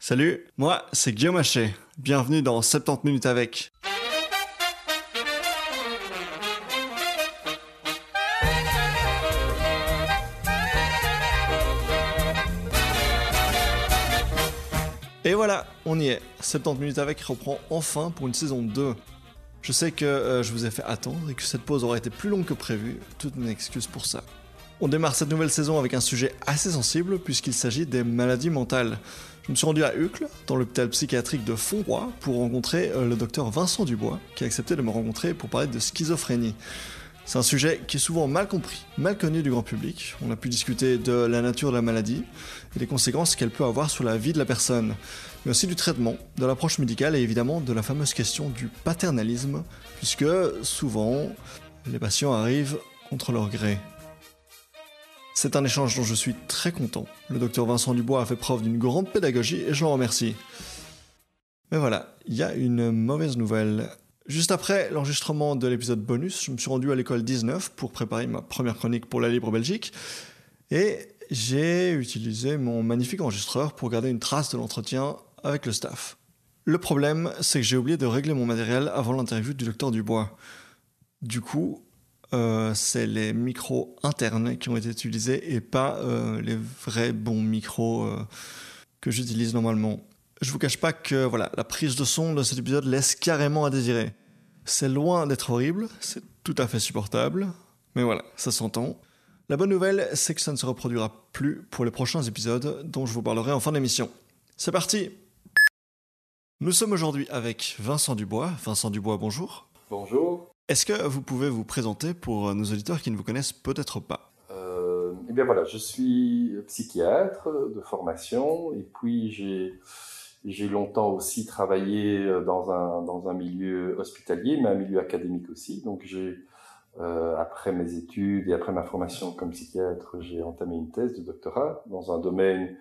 Salut, moi c'est Guillaume Haché. Bienvenue dans 70 minutes avec. Et voilà, on y est. 70 minutes avec reprend enfin pour une saison 2. Je sais que je vous ai fait attendre et que cette pause aurait été plus longue que prévu. Toutes mes excuses pour ça. On démarre cette nouvelle saison avec un sujet assez sensible puisqu'il s'agit des maladies mentales. Je me suis rendu à Uccle, dans l'hôpital psychiatrique de Fonroy, pour rencontrer le docteur Vincent Dubois, qui a accepté de me rencontrer pour parler de schizophrénie. C'est un sujet qui est souvent mal compris, mal connu du grand public. On a pu discuter de la nature de la maladie et des conséquences qu'elle peut avoir sur la vie de la personne, mais aussi du traitement, de l'approche médicale et évidemment de la fameuse question du paternalisme, puisque souvent, les patients arrivent contre leur gré. C'est un échange dont je suis très content. Le docteur Vincent Dubois a fait preuve d'une grande pédagogie et je l'en remercie. Mais voilà, il y a une mauvaise nouvelle. Juste après l'enregistrement de l'épisode bonus, je me suis rendu à l'école 19 pour préparer ma première chronique pour la Libre Belgique et j'ai utilisé mon magnifique enregistreur pour garder une trace de l'entretien avec le staff. Le problème, c'est que j'ai oublié de régler mon matériel avant l'interview du docteur Dubois. Du coup, c'est les micros internes qui ont été utilisés et pas les vrais bons micros que j'utilise normalement. Je vous cache pas que voilà, la prise de son de cet épisode laisse carrément à désirer. C'est loin d'être horrible, c'est tout à fait supportable, mais voilà, ça s'entend. La bonne nouvelle, c'est que ça ne se reproduira plus pour les prochains épisodes dont je vous parlerai en fin d'émission. C'est parti! Nous sommes aujourd'hui avec Vincent Dubois. Vincent Dubois, bonjour. Bonjour. Est-ce que vous pouvez vous présenter pour nos auditeurs qui ne vous connaissent peut-être pas ? Eh bien voilà, je suis psychiatre de formation et puis j'ai longtemps aussi travaillé dans un milieu hospitalier, mais un milieu académique aussi. Donc après mes études et après ma formation comme psychiatre, j'ai entamé une thèse de doctorat dans un domaine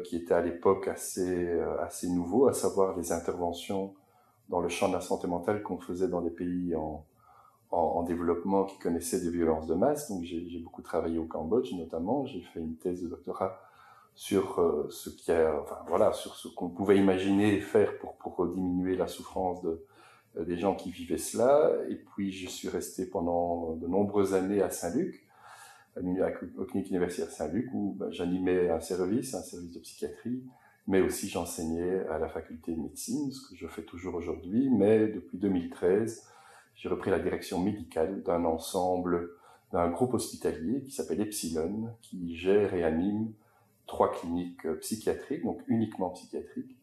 qui était à l'époque assez nouveau, à savoir les interventions dans le champ de la santé mentale qu'on faisait dans les pays en développement qui connaissaient des violences de masse. Donc j'ai beaucoup travaillé au Cambodge notamment. J'ai fait une thèse de doctorat sur sur ce qu'on pouvait imaginer faire pour diminuer la souffrance des gens qui vivaient cela. Et puis je suis resté pendant de nombreuses années à Saint-Luc, aux cliniques universitaires Saint-Luc, où j'animais un service de psychiatrie, mais aussi j'enseignais à la faculté de médecine, ce que je fais toujours aujourd'hui. Mais depuis 2013, j'ai repris la direction médicale d'un groupe hospitalier qui s'appelle Epsilon, qui gère et anime 3 cliniques psychiatriques, donc uniquement psychiatriques,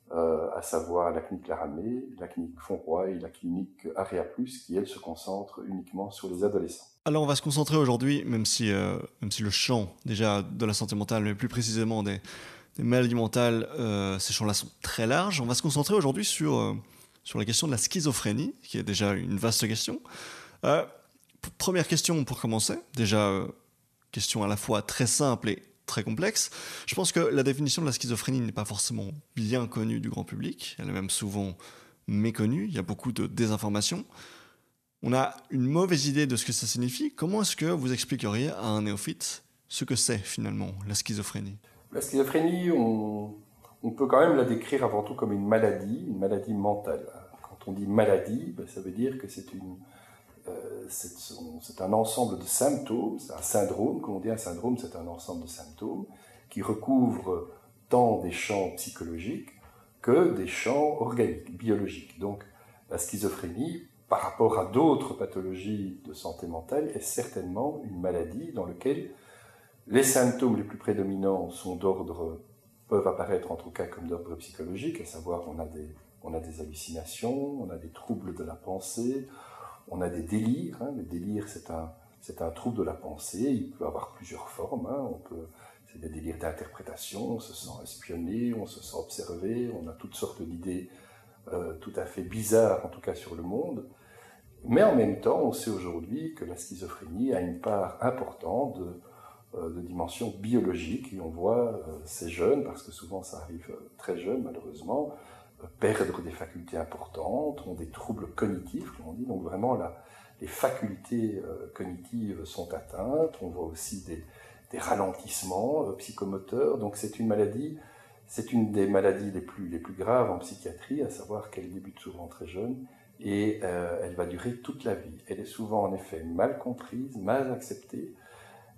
à savoir la clinique Laramée, la clinique Fonroy et la clinique Area Plus, qui, elle, se concentre uniquement sur les adolescents. Alors on va se concentrer aujourd'hui, même si le champ déjà de la santé mentale, mais plus précisément des maladies mentales, ces champs-là sont très larges. On va se concentrer aujourd'hui sur la question de la schizophrénie, qui est déjà une vaste question. Première question pour commencer, déjà question à la fois très simple et très complexe. Je pense que la définition de la schizophrénie n'est pas forcément bien connue du grand public, elle est même souvent méconnue, il y a beaucoup de désinformation. On a une mauvaise idée de ce que ça signifie. Comment est-ce que vous expliqueriez à un néophyte ce que c'est finalement la schizophrénie ? La schizophrénie, on peut quand même la décrire avant tout comme une maladie mentale. Quand on dit maladie, ça veut dire que c'est un ensemble de symptômes, c'est un syndrome, comme on dit un syndrome, c'est un ensemble de symptômes qui recouvre tant des champs psychologiques que des champs organiques, biologiques. Donc la schizophrénie, par rapport à d'autres pathologies de santé mentale, est certainement une maladie dans laquelle les symptômes les plus prédominants peuvent apparaître en tout cas comme d'ordre psychologique, à savoir on a des hallucinations, on a des troubles de la pensée, on a des délires. Le délire, c'est un trouble de la pensée, il peut avoir plusieurs formes. C'est des délires d'interprétation, on se sent espionné, on se sent observé, on a toutes sortes d'idées tout à fait bizarres, en tout cas sur le monde. Mais en même temps, on sait aujourd'hui que la schizophrénie a une part importante de dimension biologique, et on voit ces jeunes, parce que souvent ça arrive très jeune malheureusement, perdre des facultés importantes, ont des troubles cognitifs, comme on dit, donc vraiment les facultés cognitives sont atteintes, on voit aussi des ralentissements psychomoteurs, donc c'est une maladie C'est une des maladies les plus graves en psychiatrie, à savoir qu'elle débute souvent très jeune et elle va durer toute la vie. Elle est souvent en effet mal comprise, mal acceptée.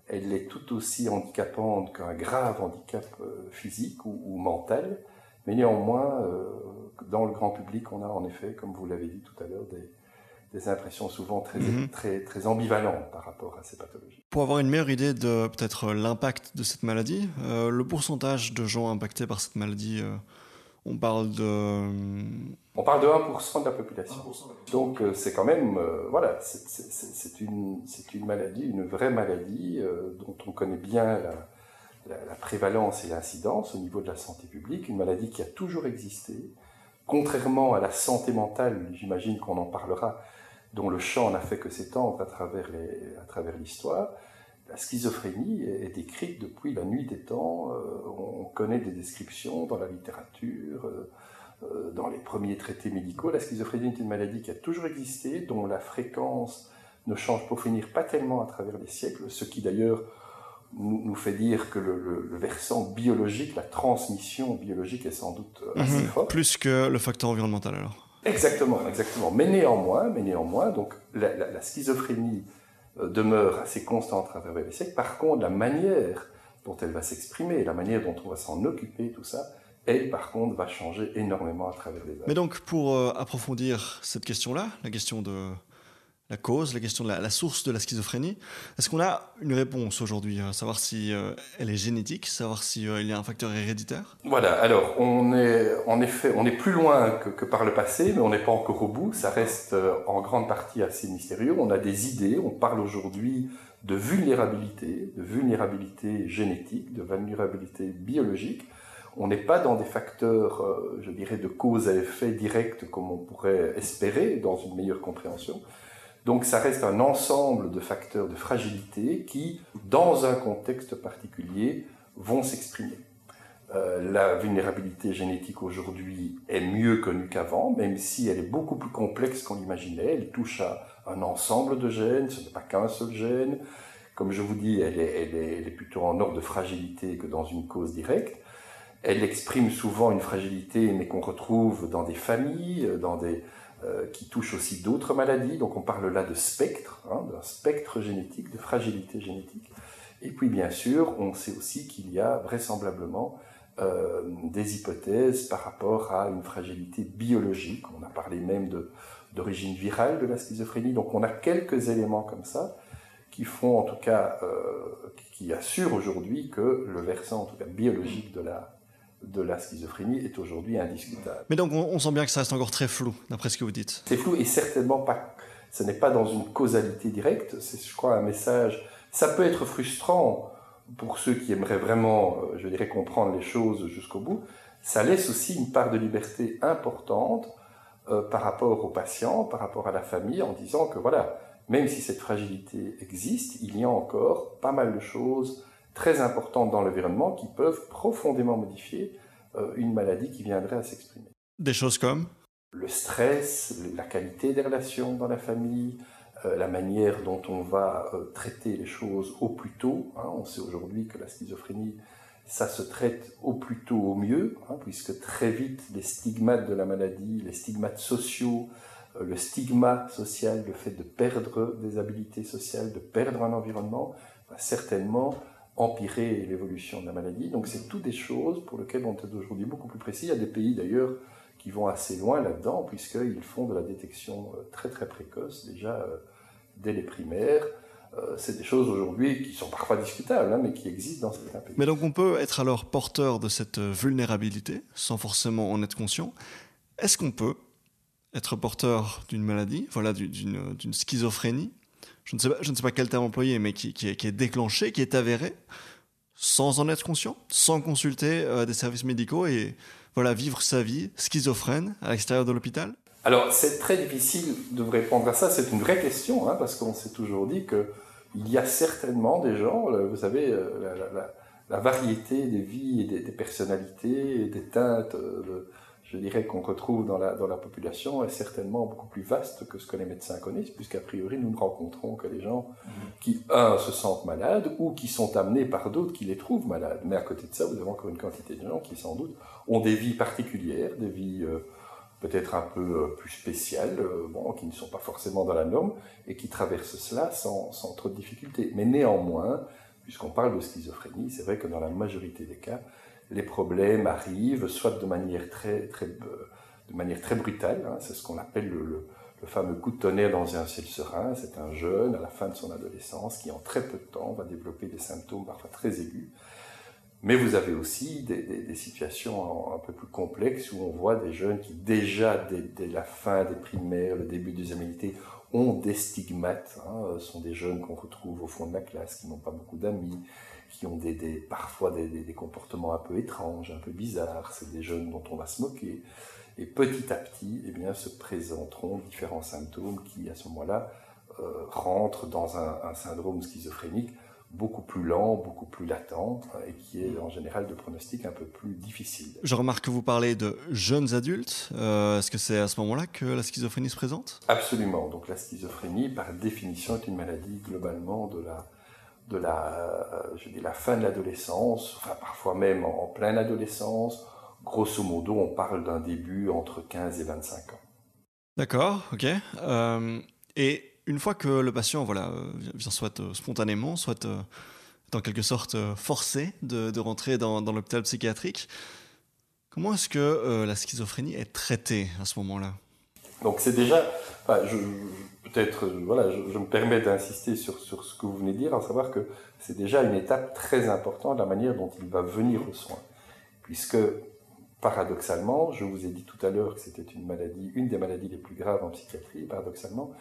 Elle est tout aussi handicapante qu'un grave handicap physique ou mental. Mais néanmoins, dans le grand public, on a en effet, comme vous l'avez dit tout à l'heure, des impressions souvent très ambivalentes par rapport à ces pathologies. Pour avoir une meilleure idée de peut-être l'impact de cette maladie, le pourcentage de gens impactés par cette maladie, on parle de... On parle de 1% de la population. Donc c'est quand même, voilà, c'est une maladie, une vraie maladie dont on connaît bien la prévalence et l'incidence au niveau de la santé publique, une maladie qui a toujours existé, contrairement à la santé mentale, j'imagine qu'on en parlera, dont le champ n'a fait que s'étendre à travers l'histoire. La schizophrénie est décrite depuis la nuit des temps. On connaît des descriptions dans la littérature, dans les premiers traités médicaux. La schizophrénie est une maladie qui a toujours existé, dont la fréquence ne change pour finir pas tellement à travers les siècles, ce qui d'ailleurs nous fait dire que le versant biologique, la transmission biologique est sans doute assez forte. Plus que le facteur environnemental alors. Exactement. Mais néanmoins, donc la schizophrénie demeure assez constante à travers les siècles. Par contre, la manière dont elle va s'exprimer, la manière dont on va s'en occuper, tout ça, elle, par contre, va changer énormément à travers les âges. Mais donc, pour approfondir cette question-là, la question de la cause, la question de la source de la schizophrénie, est-ce qu'on a une réponse aujourd'hui, savoir si elle est génétique, savoir s'il y a un facteur héréditaire? Voilà, alors on est plus loin que par le passé, mais on n'est pas encore au bout, ça reste en grande partie assez mystérieux. On a des idées, on parle aujourd'hui de vulnérabilité génétique, de vulnérabilité biologique. On n'est pas dans des facteurs, je dirais, de cause à effet direct comme on pourrait espérer dans une meilleure compréhension. Donc ça reste un ensemble de facteurs de fragilité qui, dans un contexte particulier, vont s'exprimer. La vulnérabilité génétique aujourd'hui est mieux connue qu'avant, même si elle est beaucoup plus complexe qu'on l'imaginait. Elle touche à un ensemble de gènes, ce n'est pas qu'un seul gène. Comme je vous dis, elle est plutôt en ordre de fragilité que dans une cause directe. Elle exprime souvent une fragilité, mais qu'on retrouve dans des familles, qui touche aussi d'autres maladies. Donc on parle là de spectre, d'un spectre génétique, de fragilité génétique. Et puis bien sûr, on sait aussi qu'il y a vraisemblablement des hypothèses par rapport à une fragilité biologique. On a parlé même d'origine virale de la schizophrénie. Donc on a quelques éléments comme ça qui font en tout cas, qui assurent aujourd'hui que le versant en tout cas biologique de la schizophrénie est aujourd'hui indiscutable. Mais donc on sent bien que ça reste encore très flou, d'après ce que vous dites. C'est flou et certainement pas, ce n'est pas dans une causalité directe, c'est je crois un message, ça peut être frustrant pour ceux qui aimeraient vraiment, je dirais, comprendre les choses jusqu'au bout, ça laisse aussi une part de liberté importante par rapport aux patients, par rapport à la famille, en disant que voilà, même si cette fragilité existe, il y a encore pas mal de choses très importantes dans l'environnement qui peuvent profondément modifier une maladie qui viendrait à s'exprimer. Des choses comme le stress, la qualité des relations dans la famille, la manière dont on va traiter les choses au plus tôt. On sait aujourd'hui que la schizophrénie, ça se traite au plus tôt au mieux, puisque très vite les stigmates de la maladie, les stigmates sociaux, le stigma social, le fait de perdre des habilités sociales, de perdre un environnement, va certainement empirer l'évolution de la maladie. Donc c'est toutes des choses pour lesquelles on est aujourd'hui beaucoup plus précis. Il y a des pays d'ailleurs qui vont assez loin là-dedans, puisqu'ils font de la détection très très précoce, déjà dès les primaires. C'est des choses aujourd'hui qui sont parfois discutables, mais qui existent dans certains pays. Mais donc on peut être alors porteur de cette vulnérabilité, sans forcément en être conscient. Est-ce qu'on peut être porteur d'une maladie, voilà, d'une schizophrénie, je ne sais pas quel terme employer, mais qui est déclenché, qui est avéré, sans en être conscient, sans consulter des services médicaux et voilà, vivre sa vie schizophrène à l'extérieur de l'hôpital? Alors, c'est très difficile de répondre à ça. C'est une vraie question, parce qu'on s'est toujours dit qu'il y a certainement des gens, vous savez, la variété des vies et des personnalités et des teintes, je dirais, qu'on retrouve dans la population est certainement beaucoup plus vaste que ce que les médecins connaissent, puisqu'a priori, nous ne rencontrons que les gens qui, se sentent malades ou qui sont amenés par d'autres qui les trouvent malades. Mais à côté de ça, vous avez encore une quantité de gens qui, sans doute, ont des vies particulières, des vies peut-être un peu plus spéciales, qui ne sont pas forcément dans la norme, et qui traversent cela sans trop de difficultés. Mais néanmoins, puisqu'on parle de schizophrénie, c'est vrai que dans la majorité des cas, les problèmes arrivent soit de manière très brutale, hein, c'est ce qu'on appelle le fameux coup de tonnerre dans un ciel serein. C'est un jeune à la fin de son adolescence qui en très peu de temps va développer des symptômes parfois très aigus. Mais vous avez aussi des situations un peu plus complexes où on voit des jeunes qui déjà dès la fin des primaires, le début des humanités, ont des stigmates, hein, sont des jeunes qu'on retrouve au fond de la classe, qui n'ont pas beaucoup d'amis, qui ont parfois des comportements un peu étranges, un peu bizarres. C'est des jeunes dont on va se moquer. Et petit à petit, eh bien, se présenteront différents symptômes qui, à ce moment-là, rentrent dans un syndrome schizophrénique beaucoup plus lent, beaucoup plus latent, et qui est en général de pronostic un peu plus difficile. Je remarque que vous parlez de jeunes adultes. Est-ce que c'est à ce moment-là que la schizophrénie se présente ? Absolument. Donc la schizophrénie, par définition, est une maladie globalement de la fin de l'adolescence, enfin parfois même en pleine adolescence. Grosso modo, on parle d'un début entre 15 et 25 ans. D'accord, ok. Et une fois que le patient vient soit spontanément, soit en quelque sorte forcé de rentrer dans l'hôpital psychiatrique, comment est-ce que la schizophrénie est traitée à ce moment-là ? Donc c'est déjà, je me permets d'insister sur ce que vous venez de dire, à savoir que c'est déjà une étape très importante de la manière dont il va venir aux soins. Puisque, paradoxalement, je vous ai dit tout à l'heure que c'était une des maladies les plus graves en psychiatrie, paradoxalement,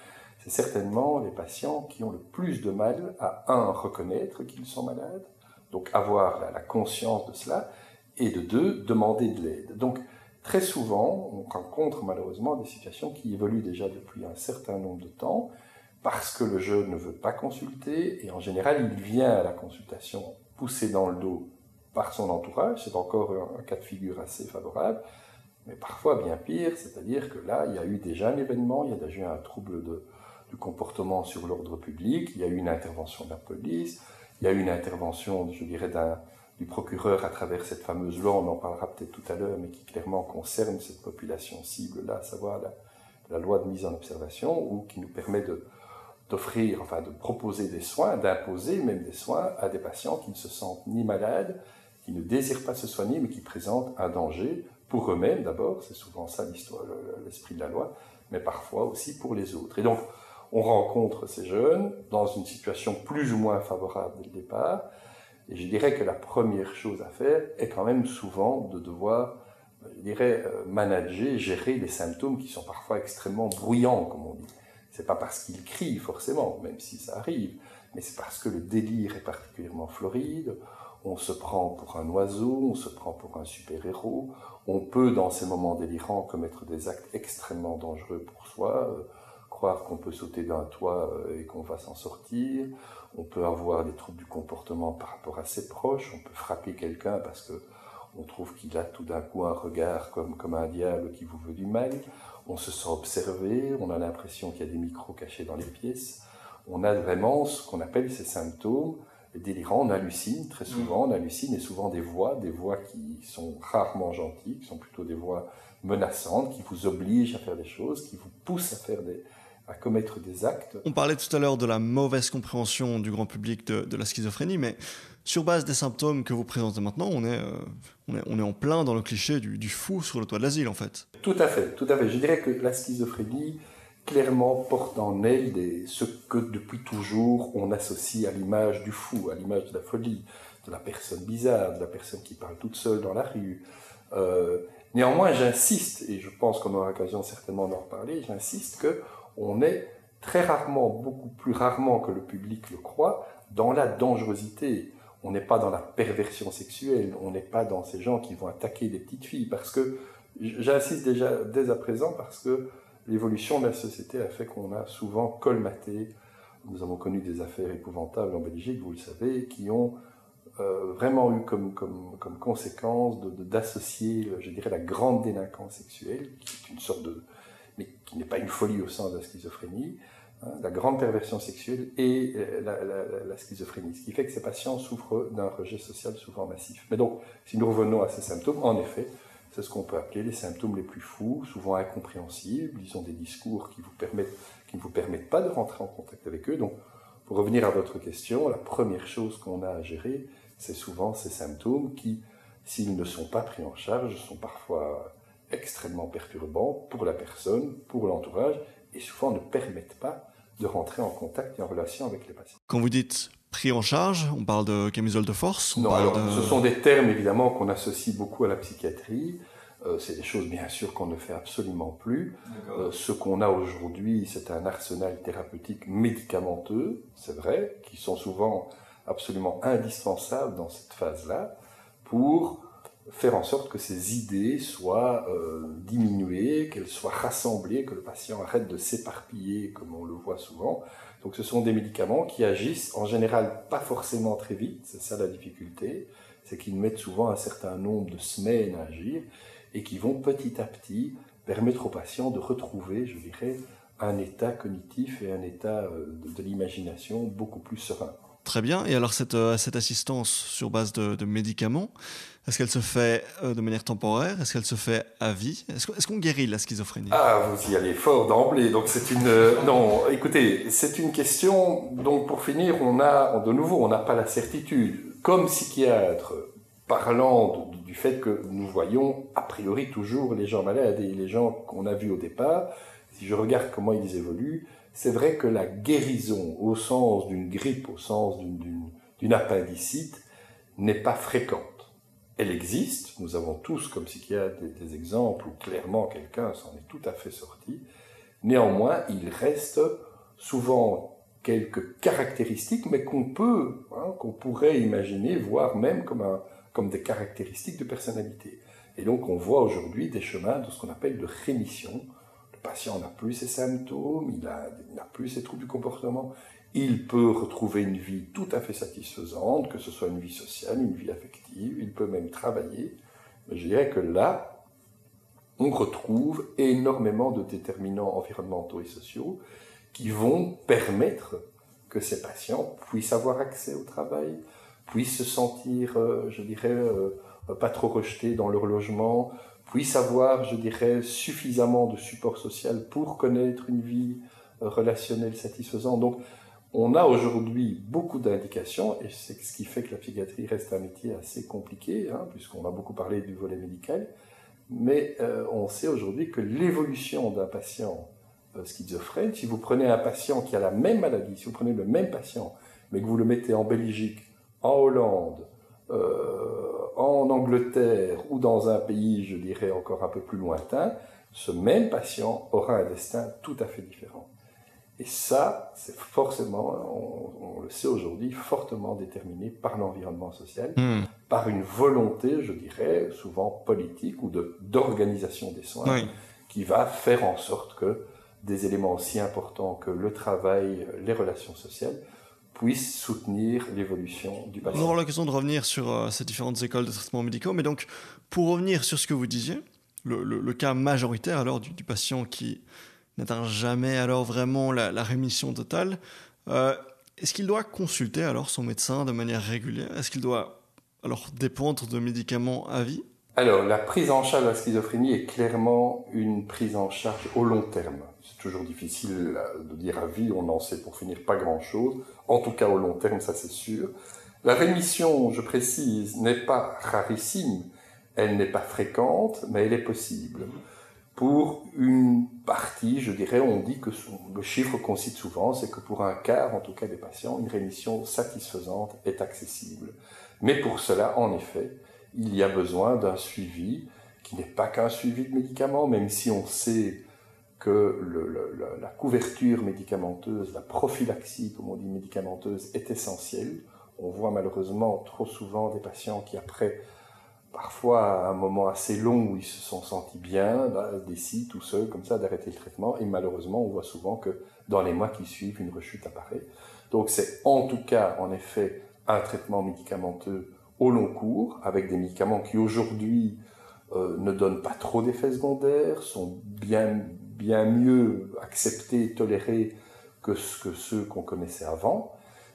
c'est certainement les patients qui ont le plus de mal à, reconnaître qu'ils sont malades, donc avoir la conscience de cela, et de deux, demander de l'aide. Donc, très souvent, on rencontre malheureusement des situations qui évoluent déjà depuis un certain nombre de temps, parce que le jeune ne veut pas consulter, et en général, il vient à la consultation poussé dans le dos par son entourage. C'est encore un cas de figure assez favorable, mais parfois bien pire, c'est-à-dire que là, il y a eu déjà un événement, il y a déjà eu un trouble du comportement sur l'ordre public, il y a eu une intervention de la police, il y a eu une intervention, je dirais, du procureur à travers cette fameuse loi, on en parlera peut-être tout à l'heure, mais qui clairement concerne cette population cible-là, à savoir la loi de mise en observation, ou qui nous permet d'offrir, enfin de proposer des soins, d'imposer même des soins à des patients qui ne se sentent ni malades, qui ne désirent pas se soigner, mais qui présentent un danger pour eux-mêmes d'abord, c'est souvent ça l'histoire, l'esprit de la loi, mais parfois aussi pour les autres. Et donc, on rencontre ces jeunes dans une situation plus ou moins favorable dès le départ, et je dirais que la première chose à faire est quand même souvent de devoir, je dirais, manager, gérer les symptômes qui sont parfois extrêmement bruyants, comme on dit. C'est pas parce qu'ils crient forcément, même si ça arrive, mais c'est parce que le délire est particulièrement floride, on se prend pour un oiseau, on se prend pour un super-héros, on peut dans ces moments délirants commettre des actes extrêmement dangereux pour soi, croire qu'on peut sauter d'un toit et qu'on va s'en sortir, on peut avoir des troubles du comportement par rapport à ses proches, on peut frapper quelqu'un parce que on trouve qu'il a tout d'un coup un regard comme un diable qui vous veut du mal, on se sent observé, on a l'impression qu'il y a des micros cachés dans les pièces, on a vraiment ce qu'on appelle ces symptômes délirants, on hallucine très souvent, on hallucine et souvent des voix qui sont rarement gentilles, qui sont plutôt des voix menaçantes, qui vous obligent à faire des choses, qui vous poussent à commettre des actes. On parlait tout à l'heure de la mauvaise compréhension du grand public de la schizophrénie, mais sur base des symptômes que vous présentez maintenant, on est en plein dans le cliché du fou sur le toit de l'asile, en fait. Tout à fait, tout à fait. Je dirais que la schizophrénie, clairement, porte en elle ce que depuis toujours on associe à l'image du fou, à l'image de la folie, de la personne bizarre, de la personne qui parle toute seule dans la rue. Néanmoins, j'insiste, et je pense qu'on aura l'occasion certainement d'en reparler, j'insiste qu'on est très rarement, beaucoup plus rarement que le public le croit, dans la dangerosité. On n'est pas dans la perversion sexuelle, on n'est pas dans ces gens qui vont attaquer des petites filles, parce que, j'insiste déjà dès à présent, parce que l'évolution de la société a fait qu'on a souvent colmaté, nous avons connu des affaires épouvantables en Belgique, vous le savez, qui ont vraiment eu comme conséquence d'associer, je dirais, la grande délinquance sexuelle, qui est une sorte mais qui n'est pas une folie au sens de la schizophrénie, hein, la grande perversion sexuelle et la schizophrénie, ce qui fait que ces patients souffrent d'un rejet social souvent massif. Mais donc, si nous revenons à ces symptômes, en effet, c'est ce qu'on peut appeler les symptômes les plus fous, souvent incompréhensibles. Ils ont des discours qui ne vous permettent pas de rentrer en contact avec eux. Donc, pour revenir à votre question, la première chose qu'on a à gérer, c'est souvent ces symptômes qui, s'ils ne sont pas pris en charge, sont parfois extrêmement perturbants pour la personne, pour l'entourage, et souvent ne permettent pas de rentrer en contact et en relation avec les patients. Quand vous dites pris en charge, on parle de camisole de force? Non, alors ce sont des termes évidemment qu'on associe beaucoup à la psychiatrie. C'est des choses bien sûr qu'on ne fait absolument plus. Ce qu'on a aujourd'hui, c'est un arsenal thérapeutique médicamenteux, c'est vrai, qui sont souvent absolument indispensables dans cette phase-là pour faire en sorte que ces idées soient diminuées, qu'elles soient rassemblées, que le patient arrête de s'éparpiller comme on le voit souvent. Donc ce sont des médicaments qui agissent en général pas forcément très vite, c'est ça la difficulté, c'est qu'ils mettent souvent un certain nombre de semaines à agir et qui vont petit à petit permettre aux patients de retrouver, je dirais, un état cognitif et un état de l'imagination beaucoup plus serein. Très bien. Et alors cette assistance sur base de médicaments, est-ce qu'elle se fait de manière temporaire? Est-ce qu'elle se fait à vie? Est-ce qu'on guérit la schizophrénie? Ah, vous y allez fort d'emblée. Donc c'est une... non, écoutez, c'est une question... Donc pour finir, on n'a pas la certitude. Comme psychiatre, parlant du fait que nous voyons a priori toujours les gens malades et les gens qu'on a vus au départ, si je regarde comment ils évoluent, c'est vrai que la guérison au sens d'une grippe, au sens d'une appendicite, n'est pas fréquente. Elle existe, nous avons tous comme psychiatres des exemples où clairement quelqu'un s'en est tout à fait sorti. Néanmoins, il reste souvent quelques caractéristiques, mais qu'on pourrait imaginer, voire même comme des caractéristiques de personnalité. Et donc on voit aujourd'hui des chemins de ce qu'on appelle de rémission. Le patient n'a plus ses symptômes, il n'a plus ses troubles du comportement, il peut retrouver une vie tout à fait satisfaisante, que ce soit une vie sociale, une vie affective, il peut même travailler. Mais je dirais que là, on retrouve énormément de déterminants environnementaux et sociaux qui vont permettre que ces patients puissent avoir accès au travail, puissent se sentir, pas trop rejetés dans leur logement, puissent avoir, suffisamment de support social pour connaître une vie relationnelle satisfaisante. Donc, on a aujourd'hui beaucoup d'indications, et c'est ce qui fait que la psychiatrie reste un métier assez compliqué, puisqu'on a beaucoup parlé du volet médical, mais on sait aujourd'hui que l'évolution d'un patient schizophrène, si vous prenez un patient qui a la même maladie, si vous prenez le même patient, mais que vous le mettez en Belgique, en Hollande, en Angleterre ou dans un pays, je dirais, encore un peu plus lointain, ce même patient aura un destin tout à fait différent. Et ça, c'est forcément, on le sait aujourd'hui, fortement déterminé par l'environnement social, par une volonté, je dirais, souvent politique ou d'organisation des soins, qui va faire en sorte que des éléments aussi importants que le travail, les relations sociales, puissent soutenir l'évolution du patient. On aura l'occasion de revenir sur ces différentes écoles de traitement médicaux, mais donc, pour revenir sur ce que vous disiez, le cas majoritaire alors du patient qui n'atteint jamais alors vraiment la rémission totale, est-ce qu'il doit consulter alors son médecin de manière régulière? Est-ce qu'il doit alors dépendre de médicaments à vie? Alors, la prise en charge de la schizophrénie est clairement une prise en charge au long terme. C'est toujours difficile de dire à vie, on n'en sait pour finir pas grand-chose. En tout cas, au long terme, ça c'est sûr. La rémission, je précise, n'est pas rarissime, elle n'est pas fréquente, mais elle est possible. Pour une partie, je dirais, on dit que le chiffre qu'on cite souvent, c'est que pour un quart, en tout cas des patients, une rémission satisfaisante est accessible. Mais pour cela, en effet, il y a besoin d'un suivi qui n'est pas qu'un suivi de médicaments, même si on sait que la couverture médicamenteuse, la prophylaxie, comme on dit, médicamenteuse, est essentielle. On voit malheureusement trop souvent des patients qui, après parfois un moment assez long où ils se sont sentis bien, décident tout seuls comme ça d'arrêter le traitement, et malheureusement on voit souvent que dans les mois qui suivent, une rechute apparaît. Donc c'est en tout cas, en effet, un traitement médicamenteux au long cours, avec des médicaments qui aujourd'hui ne donnent pas trop d'effets secondaires, sont bien mieux acceptés, tolérés que ceux qu'on connaissait avant.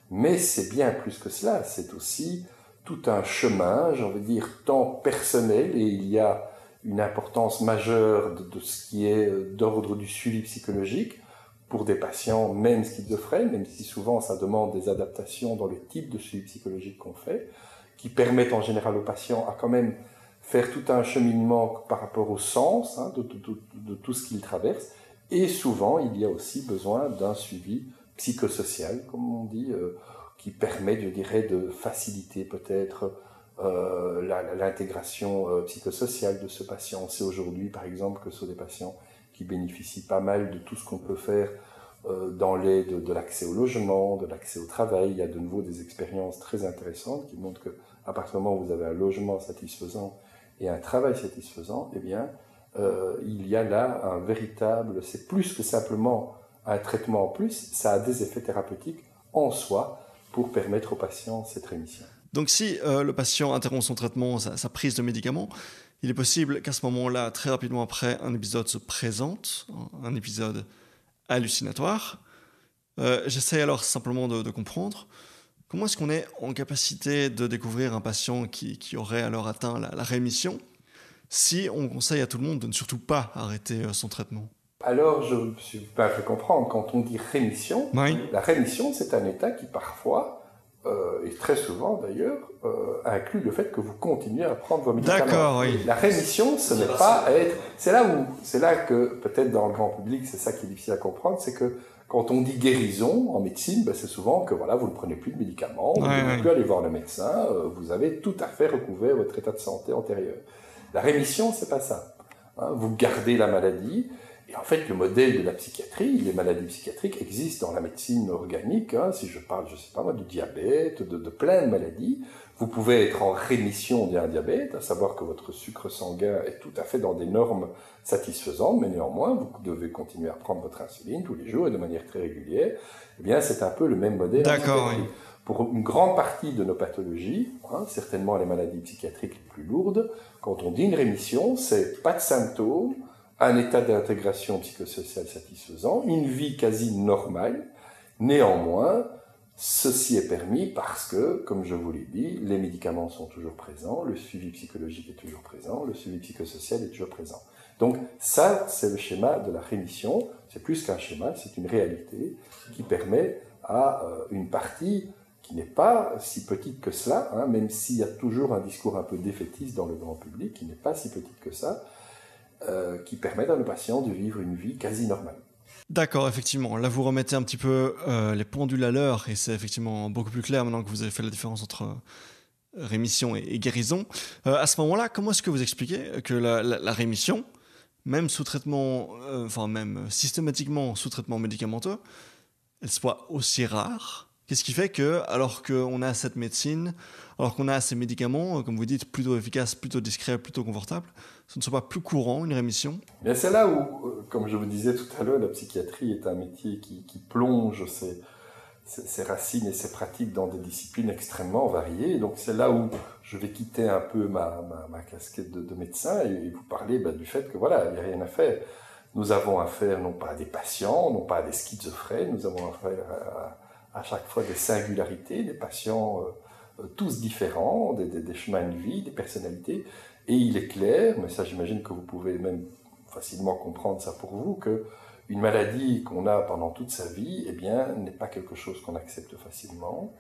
Mais c'est bien plus que cela, c'est aussi tout un chemin, j'ai envie de dire, tant personnel, et il y a une importance majeure de ce qui est d'ordre du suivi psychologique pour des patients, même schizophrènes, même si souvent ça demande des adaptations dans le type de suivi psychologique qu'on fait, qui permettent en général aux patients à quand même faire tout un cheminement par rapport au sens de tout ce qu'ils traversent. Et souvent, il y a aussi besoin d'un suivi psychosocial, comme on dit, qui permet, je dirais, de faciliter peut-être l'intégration psychosociale de ce patient. On sait aujourd'hui, par exemple, que ce sont des patients qui bénéficient pas mal de tout ce qu'on peut faire dans l'aide de l'accès au logement, de l'accès au travail. Il y a de nouveau des expériences très intéressantes qui montrent qu'à partir du moment où vous avez un logement satisfaisant et un travail satisfaisant, eh bien, il y a là un véritable... C'est plus que simplement un traitement en plus, ça a des effets thérapeutiques en soi pour permettre aux patients cette rémission. Donc si le patient interrompt son traitement, sa prise de médicaments, il est possible qu'à ce moment-là, très rapidement après, un épisode se présente, un épisode hallucinatoire. J'essaie alors simplement de comprendre comment est-ce qu'on est en capacité de découvrir un patient qui aurait alors atteint la rémission si on conseille à tout le monde de ne surtout pas arrêter son traitement. Alors, je me suis pas fait comprendre, quand on dit rémission, Oui. La rémission, c'est un état qui parfois, et très souvent d'ailleurs, inclut le fait que vous continuez à prendre vos médicaments. D'accord, oui. La rémission, ce n'est pas être... C'est là que, peut-être dans le grand public, c'est ça qui est difficile à comprendre, c'est que quand on dit guérison en médecine, c'est souvent que voilà, vous ne prenez plus de médicaments, vous ne devez plus aller voir le médecin, vous avez tout à fait recouvert votre état de santé antérieur. La rémission, c'est pas ça. Vous gardez la maladie. Et en fait, le modèle de la psychiatrie, les maladies psychiatriques existent dans la médecine organique. Si je parle, je sais pas moi, du diabète, de plein de maladies, vous pouvez être en rémission d'un diabète, à savoir que votre sucre sanguin est tout à fait dans des normes satisfaisantes, mais néanmoins, vous devez continuer à prendre votre insuline tous les jours et de manière très régulière. Eh bien, c'est un peu le même modèle. D'accord, oui. Pour une grande partie de nos pathologies, certainement les maladies psychiatriques les plus lourdes, quand on dit une rémission, c'est pas de symptômes, un état d'intégration psychosociale satisfaisant, une vie quasi normale. Néanmoins, ceci est permis parce que, comme je vous l'ai dit, les médicaments sont toujours présents, le suivi psychologique est toujours présent, le suivi psychosocial est toujours présent. Donc ça, c'est le schéma de la rémission. C'est plus qu'un schéma, c'est une réalité qui permet à une partie qui n'est pas si petite que cela, même s'il y a toujours un discours un peu défaitiste dans le grand public, qui n'est pas si petite que ça, qui permettent à nos patients de vivre une vie quasi normale. D'accord, effectivement. Là, vous remettez un petit peu les pendules à l'heure et c'est effectivement beaucoup plus clair maintenant que vous avez fait la différence entre rémission et guérison. À ce moment-là, comment est-ce que vous expliquez que la rémission, même sous traitement, même systématiquement sous traitement médicamenteux, elle soit aussi rare? Qu'est-ce qui fait que, alors qu'on a cette médecine, alors qu'on a ces médicaments, comme vous dites, plutôt efficaces, plutôt discrets, plutôt confortables, ce ne soit pas plus courant, une rémission? Bien, c'est là où, comme je vous disais tout à l'heure, la psychiatrie est un métier qui plonge ses racines et ses pratiques dans des disciplines extrêmement variées. Donc c'est là où je vais quitter un peu ma casquette de médecin et vous parler du fait que voilà, il n'y a rien à faire. Nous avons affaire non pas à des patients, non pas à des schizophrènes, nous avons affaire à chaque fois des singularités, des patients tous différents, des chemins de vie, des personnalités. Et il est clair, mais ça j'imagine que vous pouvez même facilement comprendre ça pour vous, qu'une maladie qu'on a pendant toute sa vie, eh bien, n'est pas quelque chose qu'on accepte facilement.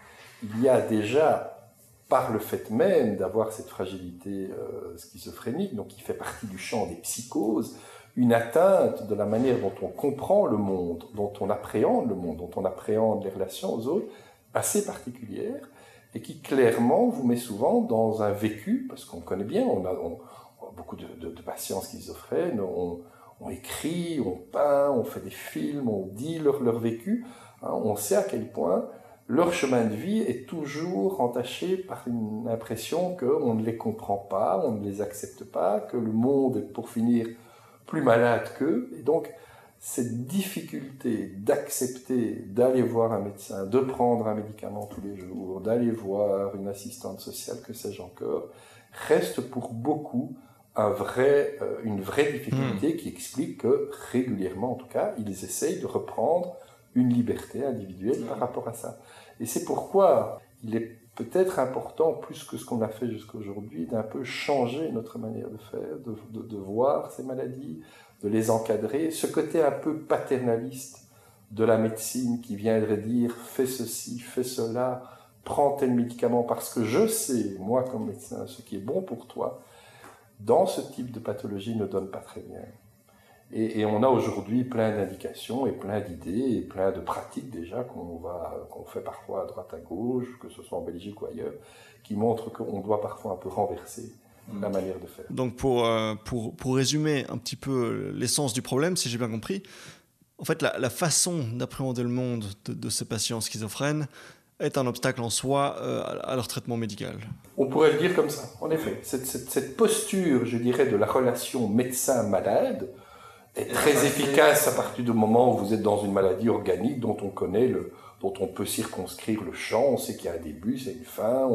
Il y a déjà, par le fait même d'avoir cette fragilité schizophrénique, donc qui fait partie du champ des psychoses, une atteinte de la manière dont on comprend le monde, dont on appréhende le monde, dont on appréhende les relations aux autres, assez particulière, et qui clairement vous met souvent dans un vécu, parce qu'on connaît bien, on a beaucoup de patients schizophrènes, on écrit, on peint, on fait des films, on dit leur vécu, on sait à quel point leur chemin de vie est toujours entaché par une impression qu'on ne les comprend pas, on ne les accepte pas, que le monde est pour finir plus malade qu'eux, et donc cette difficulté d'accepter d'aller voir un médecin, de prendre un médicament tous les jours, d'aller voir une assistante sociale, que sais-je encore, reste pour beaucoup une vraie difficulté qui explique que régulièrement, en tout cas, ils essayent de reprendre une liberté individuelle par rapport à ça. Et c'est pourquoi il est peut-être important, plus que ce qu'on a fait jusqu'à aujourd'hui, d'un peu changer notre manière de faire, de voir ces maladies, de les encadrer. Ce côté un peu paternaliste de la médecine qui viendrait dire « fais ceci, fais cela, prends tel médicament parce que je sais, moi comme médecin, ce qui est bon pour toi », dans ce type de pathologie ne donne pas très bien. Et on a aujourd'hui plein d'indications et plein d'idées et plein de pratiques déjà qu'on fait parfois à droite à gauche, que ce soit en Belgique ou ailleurs, qui montrent qu'on doit parfois un peu renverser la manière de faire. Donc pour résumer un petit peu l'essence du problème, si j'ai bien compris, en fait la façon d'appréhender le monde de ces patients schizophrènes est un obstacle en soi à leur traitement médical. On pourrait le dire comme ça, en effet. Cette posture, je dirais, de la relation médecin-malade est très efficace à partir du moment où vous êtes dans une maladie organique dont on connaît dont on peut circonscrire le champ, on sait qu'il y a un début, c'est une fin,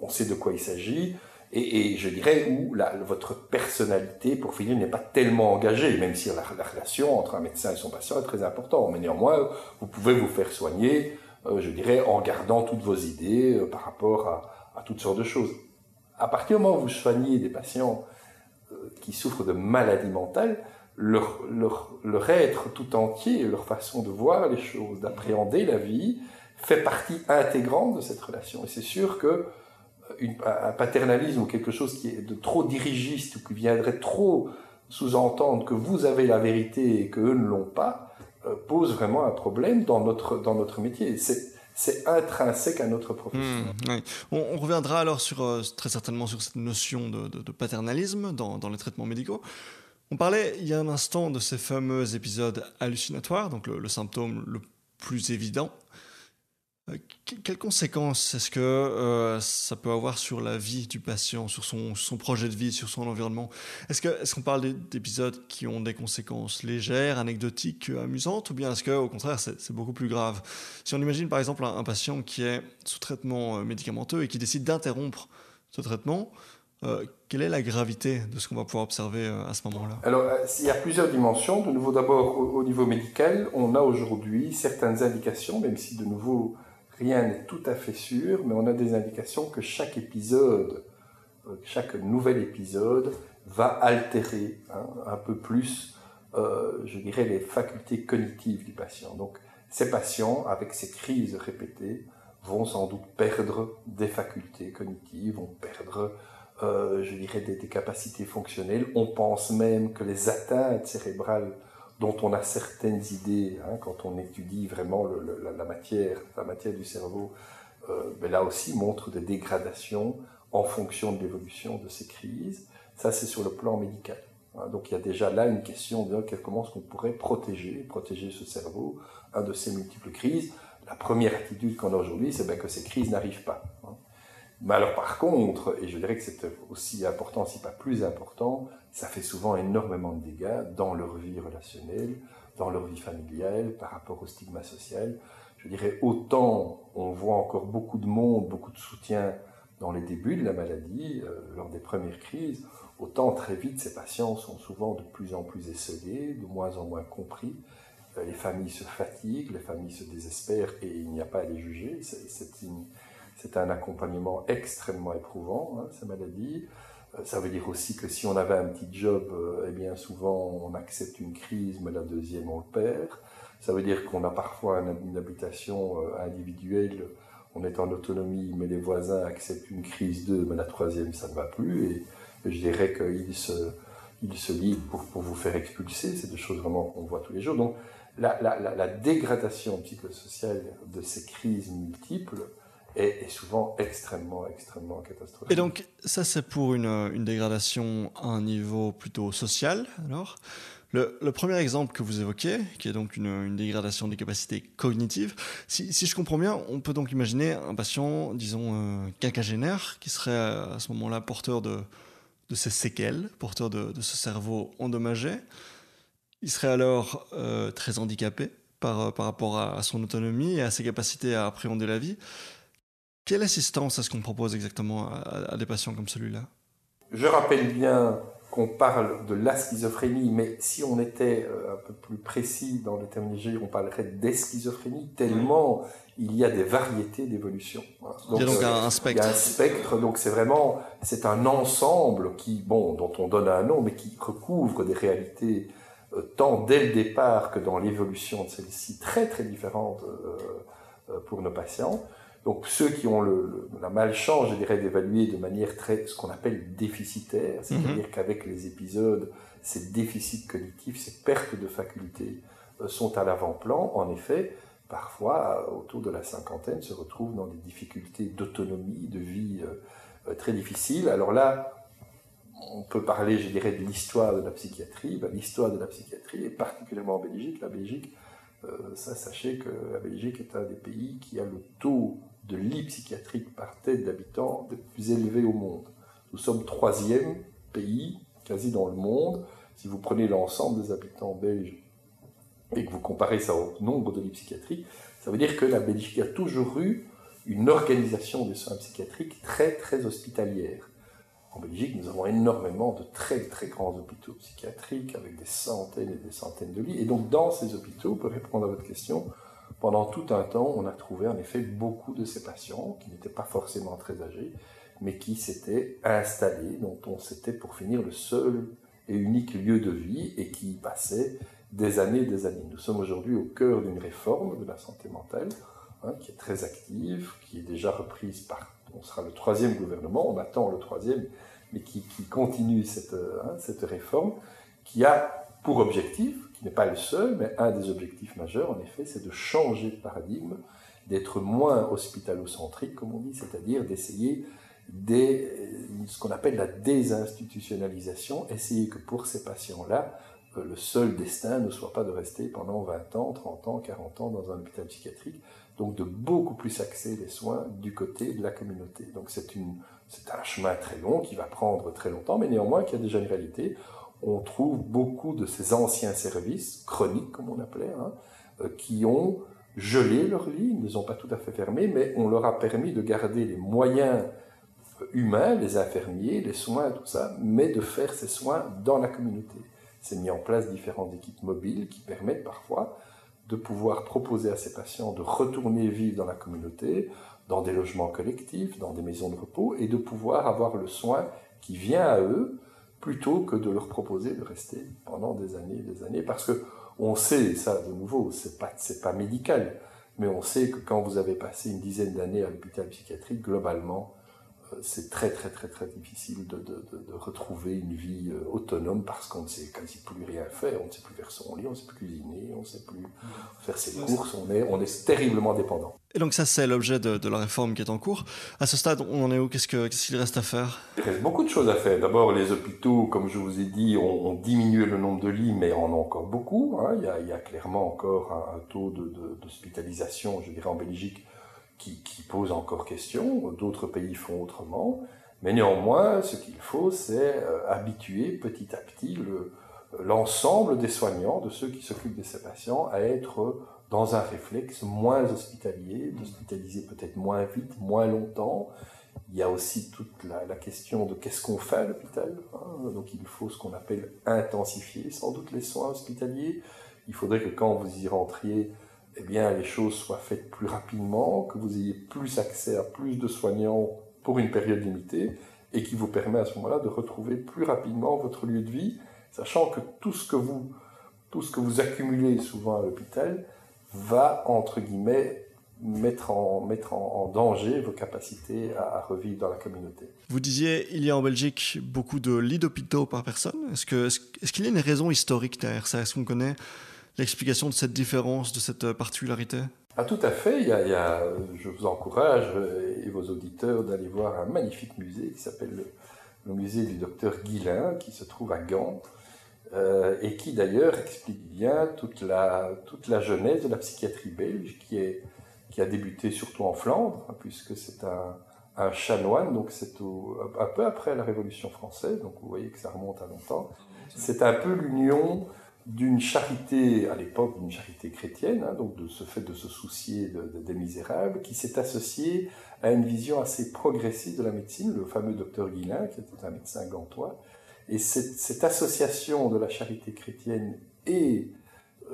on sait de quoi il s'agit, et je dirais où votre personnalité, pour finir, n'est pas tellement engagée, même si la relation entre un médecin et son patient est très importante. Mais néanmoins, vous pouvez vous faire soigner, je dirais, en gardant toutes vos idées par rapport à toutes sortes de choses. À partir du moment où vous soignez des patients qui souffrent de maladies mentales, leur être tout entier, leur façon de voir les choses, d'appréhender la vie, fait partie intégrante de cette relation. Et c'est sûr que un paternalisme ou quelque chose qui est de trop dirigiste ou qui viendrait trop sous-entendre que vous avez la vérité et qu'eux ne l'ont pas, pose vraiment un problème dans notre métier. C'est intrinsèque à notre profession. Oui. On reviendra alors très certainement sur cette notion de paternalisme dans les traitements médicaux. On parlait il y a un instant de ces fameux épisodes hallucinatoires, donc le symptôme le plus évident. Quelles conséquences est-ce que ça peut avoir sur la vie du patient, sur son projet de vie, sur son environnement ? Est-ce qu'on parle d'épisodes qui ont des conséquences légères, anecdotiques, amusantes, ou bien est-ce qu'au contraire c'est beaucoup plus grave ? Si on imagine par exemple un patient qui est sous traitement médicamenteux et qui décide d'interrompre ce traitement, quelle est la gravité de ce qu'on va pouvoir observer à ce moment-là ? Alors, il y a plusieurs dimensions. De nouveau, d'abord, au niveau médical, on a aujourd'hui certaines indications, même si de nouveau, rien n'est tout à fait sûr, mais on a des indications que chaque nouvel épisode va altérer un peu plus, je dirais, les facultés cognitives du patient. Donc, ces patients, avec ces crises répétées, vont sans doute perdre des facultés cognitives, vont perdre je dirais, des capacités fonctionnelles. On pense même que les atteintes cérébrales dont on a certaines idées, quand on étudie vraiment la matière du cerveau, là aussi montrent des dégradations en fonction de l'évolution de ces crises. Ça, c'est sur le plan médical. Donc il y a déjà là une question de comment est-ce qu'on pourrait protéger ce cerveau de ces multiples crises. La première attitude qu'on a aujourd'hui, c'est que ces crises n'arrivent pas. Mais alors par contre, et je dirais que c'est aussi important, si pas plus important, ça fait souvent énormément de dégâts dans leur vie relationnelle, dans leur vie familiale, par rapport au stigma social. Je dirais autant on voit encore beaucoup de monde, beaucoup de soutien dans les débuts de la maladie, lors des premières crises, autant très vite ces patients sont souvent de plus en plus esseulés, de moins en moins compris. Les familles se fatiguent, les familles se désespèrent et il n'y a pas à les juger. C'est un accompagnement extrêmement éprouvant, ces maladies. Ça veut dire aussi que si on avait un petit job, eh bien souvent on accepte une crise, mais la deuxième on le perd. Ça veut dire qu'on a parfois une habitation individuelle, on est en autonomie, mais les voisins acceptent une crise d'eux, mais la troisième ça ne va plus. Et je dirais qu'ils se livrent pour vous faire expulser. C'est des choses vraiment qu'on voit tous les jours. Donc la dégradation psychosociale de ces crises multiples est souvent extrêmement catastrophique. Et donc, ça, c'est pour une dégradation à un niveau plutôt social, alors. Le premier exemple que vous évoquez, qui est donc une dégradation des capacités cognitives, si je comprends bien, on peut donc imaginer un patient, disons, quinquagénaire, qui serait à ce moment-là porteur de ces séquelles, porteur de ce cerveau endommagé. Il serait alors très handicapé par rapport à son autonomie et à ses capacités à appréhender la vie. Quelle assistance est-ce qu'on propose exactement à des patients comme celui-là? Je rappelle bien qu'on parle de la schizophrénie, mais si on était un peu plus précis dans le terminologie, on parlerait d'eschizophrénie, tellement il y a des variétés d'évolution. Il y a donc un Il y a spectre. un spectre, donc c'est un ensemble dont on donne un nom, mais qui recouvre des réalités tant dès le départ que dans l'évolution de celle-ci, très très différentes pour nos patients. Donc ceux qui ont la malchance, je dirais, d'évaluer de manière ce qu'on appelle déficitaire, c'est-à-dire qu'avec les épisodes, ces déficits cognitifs, ces pertes de facultés sont à l'avant-plan. En effet, parfois, autour de la cinquantaine, se retrouvent dans des difficultés d'autonomie, de vie très difficiles. Alors là, on peut parler, je dirais, de l'histoire de la psychiatrie. L'histoire de la psychiatrie, et particulièrement en Belgique, sachez que la Belgique est un des pays qui a le taux de lits psychiatriques par tête d'habitants le plus élevé au monde. Nous sommes 3e pays, quasi dans le monde. Si vous prenez l'ensemble des habitants belges et que vous comparez ça au nombre de lits psychiatriques, ça veut dire que la Belgique a toujours eu une organisation des soins psychiatriques très, très hospitalière. En Belgique, nous avons énormément de très, très grands hôpitaux psychiatriques avec des centaines et des centaines de lits. Et donc, dans ces hôpitaux, pour répondre à votre question, pendant tout un temps, on a trouvé en effet beaucoup de ces patients qui n'étaient pas forcément très âgés, mais qui s'étaient installés, dont on s'était pour finir le seul et unique lieu de vie et qui y passaient des années et des années. Nous sommes aujourd'hui au cœur d'une réforme de la santé mentale qui est très active, qui est déjà reprise on sera le 3e gouvernement, on attend le 3e, mais qui continue cette réforme, qui a pour objectif, qui n'est pas le seul, mais un des objectifs majeurs, en effet, c'est de changer de paradigme, d'être moins hospitalocentrique, comme on dit, c'est-à-dire d'essayer ce qu'on appelle la désinstitutionnalisation, essayer que pour ces patients-là, le seul destin ne soit pas de rester pendant 20 ans, 30 ans, 40 ans dans un hôpital psychiatrique, donc de beaucoup plus axer les soins du côté de la communauté. Donc c'est un chemin très long qui va prendre très longtemps, mais néanmoins qui a déjà une réalité. On trouve beaucoup de ces anciens services, chroniques comme on appelait, qui ont gelé leurs lits, ils ne les ont pas tout à fait fermés, mais on leur a permis de garder les moyens humains, les infirmiers, les soins, tout ça, mais de faire ces soins dans la communauté. C'est mis en place différentes équipes mobiles qui permettent parfois de pouvoir proposer à ces patients de retourner vivre dans la communauté, dans des logements collectifs, dans des maisons de repos, et de pouvoir avoir le soin qui vient à eux, plutôt que de leur proposer de rester pendant des années, parce que on sait, ça de nouveau, c'est pas médical, mais on sait que quand vous avez passé une dizaine d'années à l'hôpital psychiatrique, globalement, c'est très très très très difficile de retrouver une vie autonome parce qu'on ne sait quasi plus rien faire, on ne sait plus faire son lit, on ne sait plus cuisiner, on ne sait plus faire ses courses, on est terriblement dépendant. Et donc ça, c'est l'objet de la réforme qui est en cours. À ce stade, on en est où? Qu'est-ce qu'il reste à faire? Il reste beaucoup de choses à faire. D'abord, les hôpitaux, comme je vous ai dit, ont diminué le nombre de lits, mais en ont encore beaucoup. Il y a clairement encore un taux d'hospitalisation, je dirais, en Belgique, qui pose encore question. D'autres pays font autrement. Mais néanmoins, ce qu'il faut, c'est habituer petit à petit l'ensemble des soignants, de ceux qui s'occupent de ces patients, à être dans un réflexe moins hospitalier, d'hospitaliser peut-être moins vite, moins longtemps. Il y a aussi toute la question de qu'est-ce qu'on fait à l'hôpital. Donc il faut ce qu'on appelle intensifier sans doute les soins hospitaliers. Il faudrait que quand vous y rentriez, eh bien, les choses soient faites plus rapidement, que vous ayez plus accès à plus de soignants pour une période limitée et qui vous permet à ce moment-là de retrouver plus rapidement votre lieu de vie, sachant que tout ce que vous accumulez souvent à l'hôpital va, entre guillemets, mettre en danger vos capacités à revivre dans la communauté. Vous disiez, il y a en Belgique beaucoup de lits d'hôpitaux par personne. Est-ce qu'il y a une raison historique derrière ça? Est-ce qu'on connaît l'explication de cette différence, de cette particularité? Tout à fait. Je vous encourage et vos auditeurs d'aller voir un magnifique musée qui s'appelle le musée du docteur Guillain, qui se trouve à Gand, et qui d'ailleurs explique bien toute la genèse de la psychiatrie belge, qui a débuté surtout en Flandre, puisque c'est un chanoine, donc c'est un peu après la Révolution française, donc vous voyez que ça remonte à longtemps. C'est un peu l'union d'une charité, à l'époque, d'une charité chrétienne, hein, donc de ce fait de se soucier des misérables, qui s'est associée à une vision assez progressiste de la médecine, le fameux docteur Guillain, qui était un médecin gantois. Et cette association de la charité chrétienne et,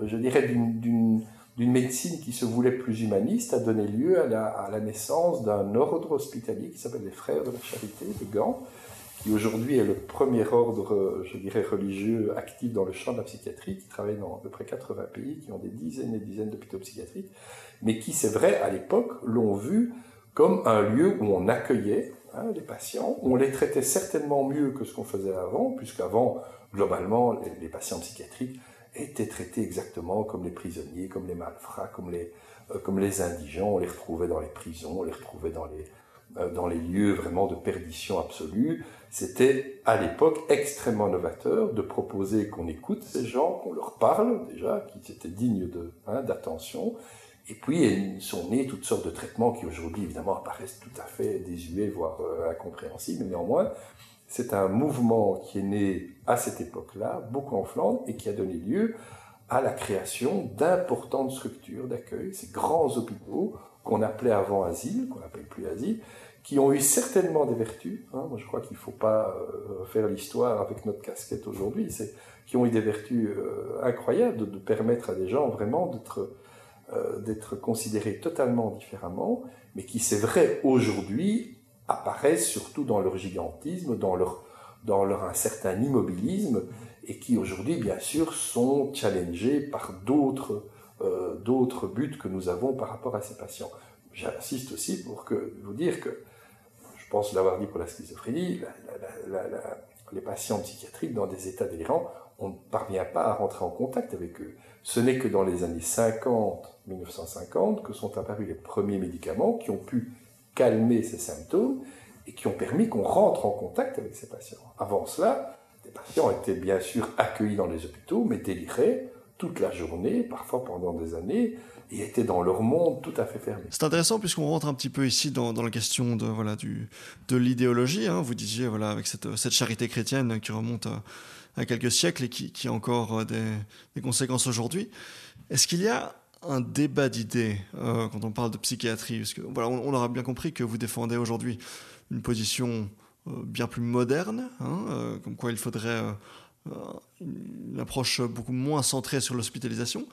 je dirais, d'une médecine qui se voulait plus humaniste a donné lieu à la naissance d'un ordre hospitalier qui s'appelle les Frères de la Charité de Gand, qui aujourd'hui est le premier ordre, je dirais, religieux actif dans le champ de la psychiatrie, qui travaille dans à peu près 80 pays, qui ont des dizaines et dizaines d'hôpitaux psychiatriques, mais qui, c'est vrai, à l'époque, l'ont vu comme un lieu où on accueillait les patients. On les traitait certainement mieux que ce qu'on faisait avant, puisqu'avant, globalement, les patients psychiatriques étaient traités exactement comme les prisonniers, comme les malfrats, comme les indigents. On les retrouvait dans les prisons, on les retrouvait dans les lieux vraiment de perdition absolue. C'était à l'époque extrêmement novateur de proposer qu'on écoute ces gens, qu'on leur parle déjà, qu'ils étaient dignes d'attention. Et puis sont nés toutes sortes de traitements qui aujourd'hui évidemment apparaissent tout à fait désuets, voire incompréhensibles, mais néanmoins c'est un mouvement qui est né à cette époque-là, beaucoup en Flandre, et qui a donné lieu à la création d'importantes structures d'accueil, ces grands hôpitaux qu'on appelait avant asiles, qu'on n'appelle plus asiles, qui ont eu certainement des vertus. Moi, je crois qu'il ne faut pas faire l'histoire avec notre casquette aujourd'hui. Qui ont eu des vertus incroyables de permettre à des gens vraiment d'être considérés totalement différemment, mais qui, c'est vrai, aujourd'hui, apparaissent surtout dans leur gigantisme, dans leur un certain immobilisme, et qui aujourd'hui, bien sûr, sont challengés par d'autres buts que nous avons par rapport à ces patients. J'insiste aussi pour vous dire que, je pense l'avoir dit pour la schizophrénie, les patients psychiatriques dans des états délirants, on ne parvient pas à rentrer en contact avec eux. Ce n'est que dans les années 1950, que sont apparus les premiers médicaments qui ont pu calmer ces symptômes et qui ont permis qu'on rentre en contact avec ces patients. Avant cela, les patients étaient bien sûr accueillis dans les hôpitaux, mais déliraient toute la journée, parfois pendant des années, et étaient dans leur monde tout à fait fermé. C'est intéressant puisqu'on rentre un petit peu ici dans la question de l'idéologie. Vous disiez avec cette charité chrétienne qui remonte à quelques siècles et qui a encore des conséquences aujourd'hui. Est-ce qu'il y a un débat d'idées quand on parle de psychiatrie? Parce que on aura bien compris que vous défendez aujourd'hui une position bien plus moderne, comme quoi il faudrait une approche beaucoup moins centrée sur l'hospitalisation.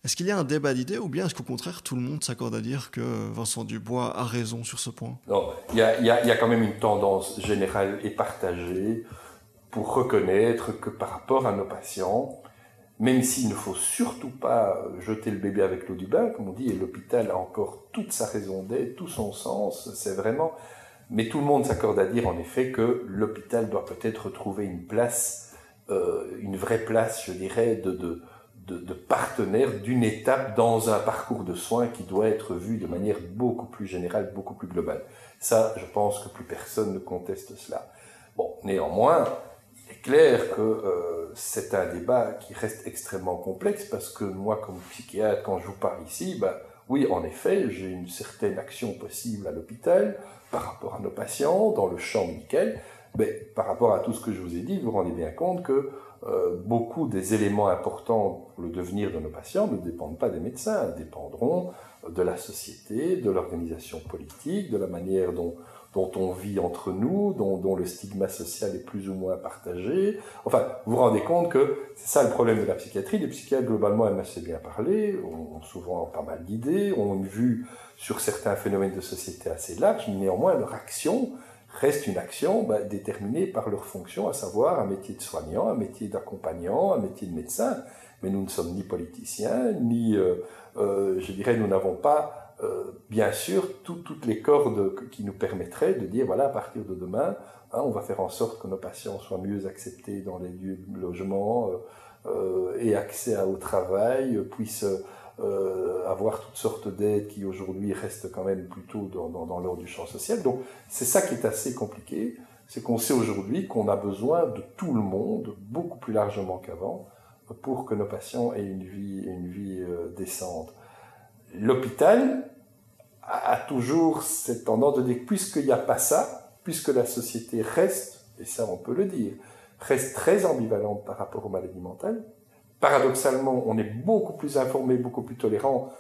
Est-ce qu'il y a un débat d'idées ou bien est-ce qu'au contraire tout le monde s'accorde à dire que Vincent Dubois a raison sur ce point? Non, il y a quand même une tendance générale et partagée pour reconnaître que par rapport à nos patients, même s'il ne faut surtout pas jeter le bébé avec l'eau du bain, comme on dit, et l'hôpital a encore toute sa raison d'être, tout son sens, c'est vraiment... Mais tout le monde s'accorde à dire en effet que l'hôpital doit peut-être retrouver une place, une vraie place, je dirais, de partenaire, d'une étape dans un parcours de soins qui doit être vu de manière beaucoup plus générale, beaucoup plus globale. Ça, je pense que plus personne ne conteste cela. Bon, néanmoins, il est clair que c'est un débat qui reste extrêmement complexe parce que moi, comme psychiatre, quand je vous parle ici, oui, en effet, j'ai une certaine action possible à l'hôpital par rapport à nos patients, dans le champ médical, mais par rapport à tout ce que je vous ai dit, vous vous rendez bien compte que beaucoup des éléments importants pour le devenir de nos patients ne dépendent pas des médecins, ils dépendront de la société, de l'organisation politique, de la manière dont on vit entre nous, dont le stigma social est plus ou moins partagé. Enfin, vous vous rendez compte que c'est ça le problème de la psychiatrie. Les psychiatres, globalement, aiment assez bien parler, ont souvent pas mal d'idées, ont une vue sur certains phénomènes de société assez large, mais néanmoins, leur action reste une action déterminée par leur fonction, à savoir un métier de soignant, un métier d'accompagnant, un métier de médecin. Mais nous ne sommes ni politiciens, ni, je dirais, nous n'avons pas... bien sûr, toutes les cordes qui nous permettraient de dire, voilà, à partir de demain, on va faire en sorte que nos patients soient mieux acceptés dans les lieux de logement, aient accès au travail, puissent avoir toutes sortes d'aides qui aujourd'hui restent quand même plutôt dans l'ordre du champ social. Donc c'est ça qui est assez compliqué, c'est qu'on sait aujourd'hui qu'on a besoin de tout le monde, beaucoup plus largement qu'avant, pour que nos patients aient une vie décente. L'hôpital a toujours cette tendance de dire, puisqu'il n'y a pas ça, puisque la société reste, et ça on peut le dire, reste très ambivalente par rapport aux maladies mentales, paradoxalement, on est beaucoup plus informé, beaucoup plus tolérant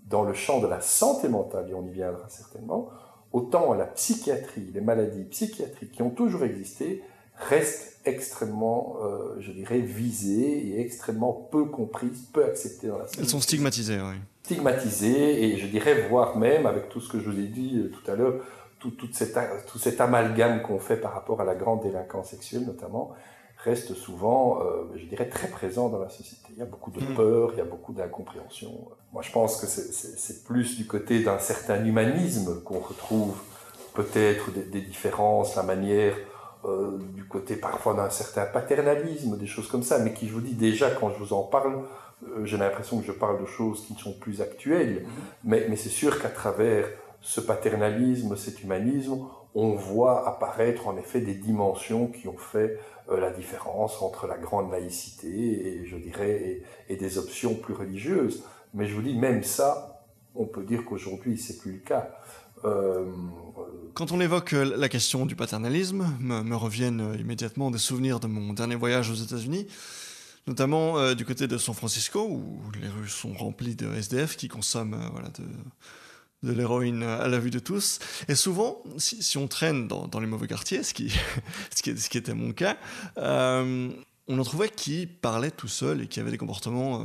dans le champ de la santé mentale, et on y viendra certainement, autant la psychiatrie, les maladies psychiatriques qui ont toujours existé, restent extrêmement, je dirais, visées et extrêmement peu comprises, peu acceptées dans la société. Elles sont stigmatisées, oui. Stigmatisées, et je dirais, voire même, avec tout ce que je vous ai dit tout à l'heure, tout cet amalgame qu'on fait par rapport à la grande délinquance sexuelle notamment, reste souvent, je dirais, très présent dans la société. Il y a beaucoup de peur, il y a beaucoup d'incompréhension. Moi, je pense que c'est plus du côté d'un certain humanisme qu'on retrouve peut-être des différences, la manière, du côté parfois d'un certain paternalisme, des choses comme ça, mais qui, je vous dis déjà, quand je vous en parle, j'ai l'impression que je parle de choses qui sont plus actuelles, mais c'est sûr qu'à travers ce paternalisme, cet humanisme, on voit apparaître en effet des dimensions qui ont fait la différence entre la grande laïcité et, je dirais, et des options plus religieuses. Mais je vous dis, même ça, on peut dire qu'aujourd'hui, c'est plus le cas. Quand on évoque la question du paternalisme, me reviennent immédiatement des souvenirs de mon dernier voyage aux États-Unis, notamment du côté de San Francisco, où les rues sont remplies de SDF qui consomment de l'héroïne à la vue de tous. Et souvent, si on traîne dans les mauvais quartiers, ce qui était mon cas, on en trouvait qui parlaient tout seuls et qui avaient des comportements,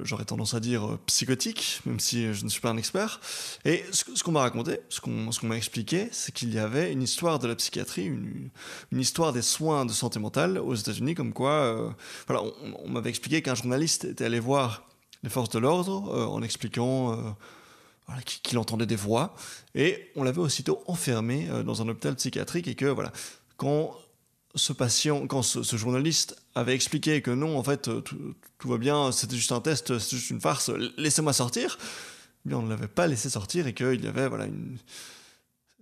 j'aurais tendance à dire, psychotiques, même si je ne suis pas un expert. Et ce qu'on m'a raconté, ce qu'on m'a expliqué, c'est qu'il y avait une histoire de la psychiatrie, une histoire des soins de santé mentale aux États-Unis, comme quoi, voilà, on m'avait expliqué qu'un journaliste était allé voir les forces de l'ordre en expliquant... Voilà, qu'il entendait des voix, et on l'avait aussitôt enfermé dans un hôpital psychiatrique, et que voilà, quand ce journaliste avait expliqué que non, en fait, tout va bien, c'était juste un test, c'était juste une farce, laissez-moi sortir, eh bien on ne l'avait pas laissé sortir, et qu'il y avait voilà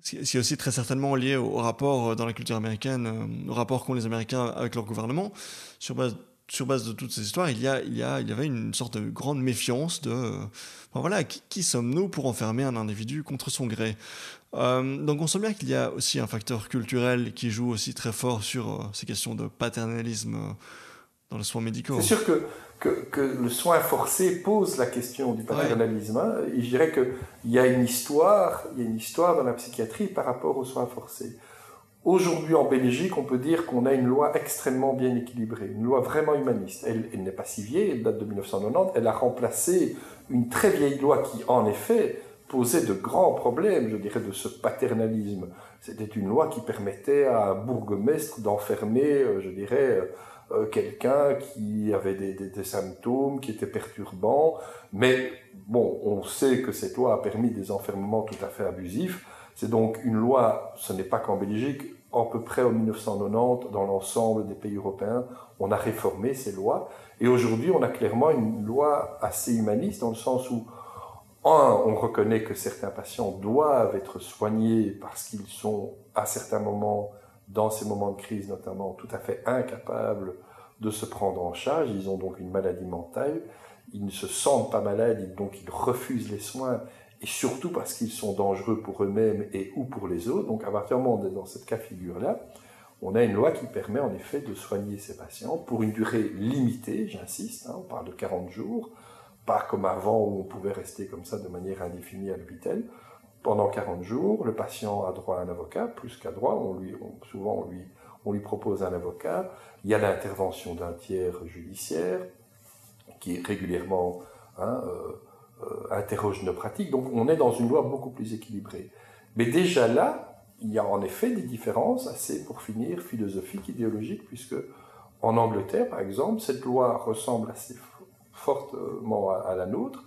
ce qui est aussi très certainement lié au rapport dans la culture américaine, au rapport qu'ont les Américains avec leur gouvernement, sur base de toutes ces histoires, il y avait une sorte de grande méfiance de... enfin voilà, qui sommes-nous pour enfermer un individu contre son gré ? Donc on sent bien qu'il y a aussi un facteur culturel qui joue aussi très fort sur ces questions de paternalisme dans les soins médicaux. C'est sûr que le soin forcé pose la question du paternalisme. Hein, et je dirais qu'il y a une histoire dans la psychiatrie par rapport aux soins forcés. Aujourd'hui, en Belgique, on peut dire qu'on a une loi extrêmement bien équilibrée, une loi vraiment humaniste. Elle n'est pas si vieille, elle date de 1990, elle a remplacé une très vieille loi qui, en effet, posait de grands problèmes, je dirais, de ce paternalisme. C'était une loi qui permettait à un bourgmestre d'enfermer, je dirais, quelqu'un qui avait des symptômes, qui étaient perturbants. Mais bon, on sait que cette loi a permis des enfermements tout à fait abusifs. C'est donc une loi, ce n'est pas qu'en Belgique, à peu près en 1990, dans l'ensemble des pays européens, on a réformé ces lois. Et aujourd'hui, on a clairement une loi assez humaniste, dans le sens où, on reconnaît que certains patients doivent être soignés parce qu'ils sont, à certains moments, dans ces moments de crise notamment, tout à fait incapables de se prendre en charge. Ils ont donc une maladie mentale, ils ne se sentent pas malades, donc ils refusent les soins, et surtout parce qu'ils sont dangereux pour eux-mêmes et ou pour les autres. Donc à partir du moment où on est dans cette cas de figure-là, on a une loi qui permet en effet de soigner ces patients pour une durée limitée, j'insiste, hein, on parle de 40 jours, pas comme avant où on pouvait rester comme ça de manière indéfinie à l'hôpital. Pendant 40 jours, le patient a droit à un avocat, plus qu'à droit, souvent on lui propose un avocat, il y a l'intervention d'un tiers judiciaire qui régulièrement interroge nos pratiques, donc on est dans une loi beaucoup plus équilibrée. Mais déjà là, il y a en effet des différences assez, pour finir, philosophiques, idéologiques, puisque en Angleterre, par exemple, cette loi ressemble assez fortement à la nôtre.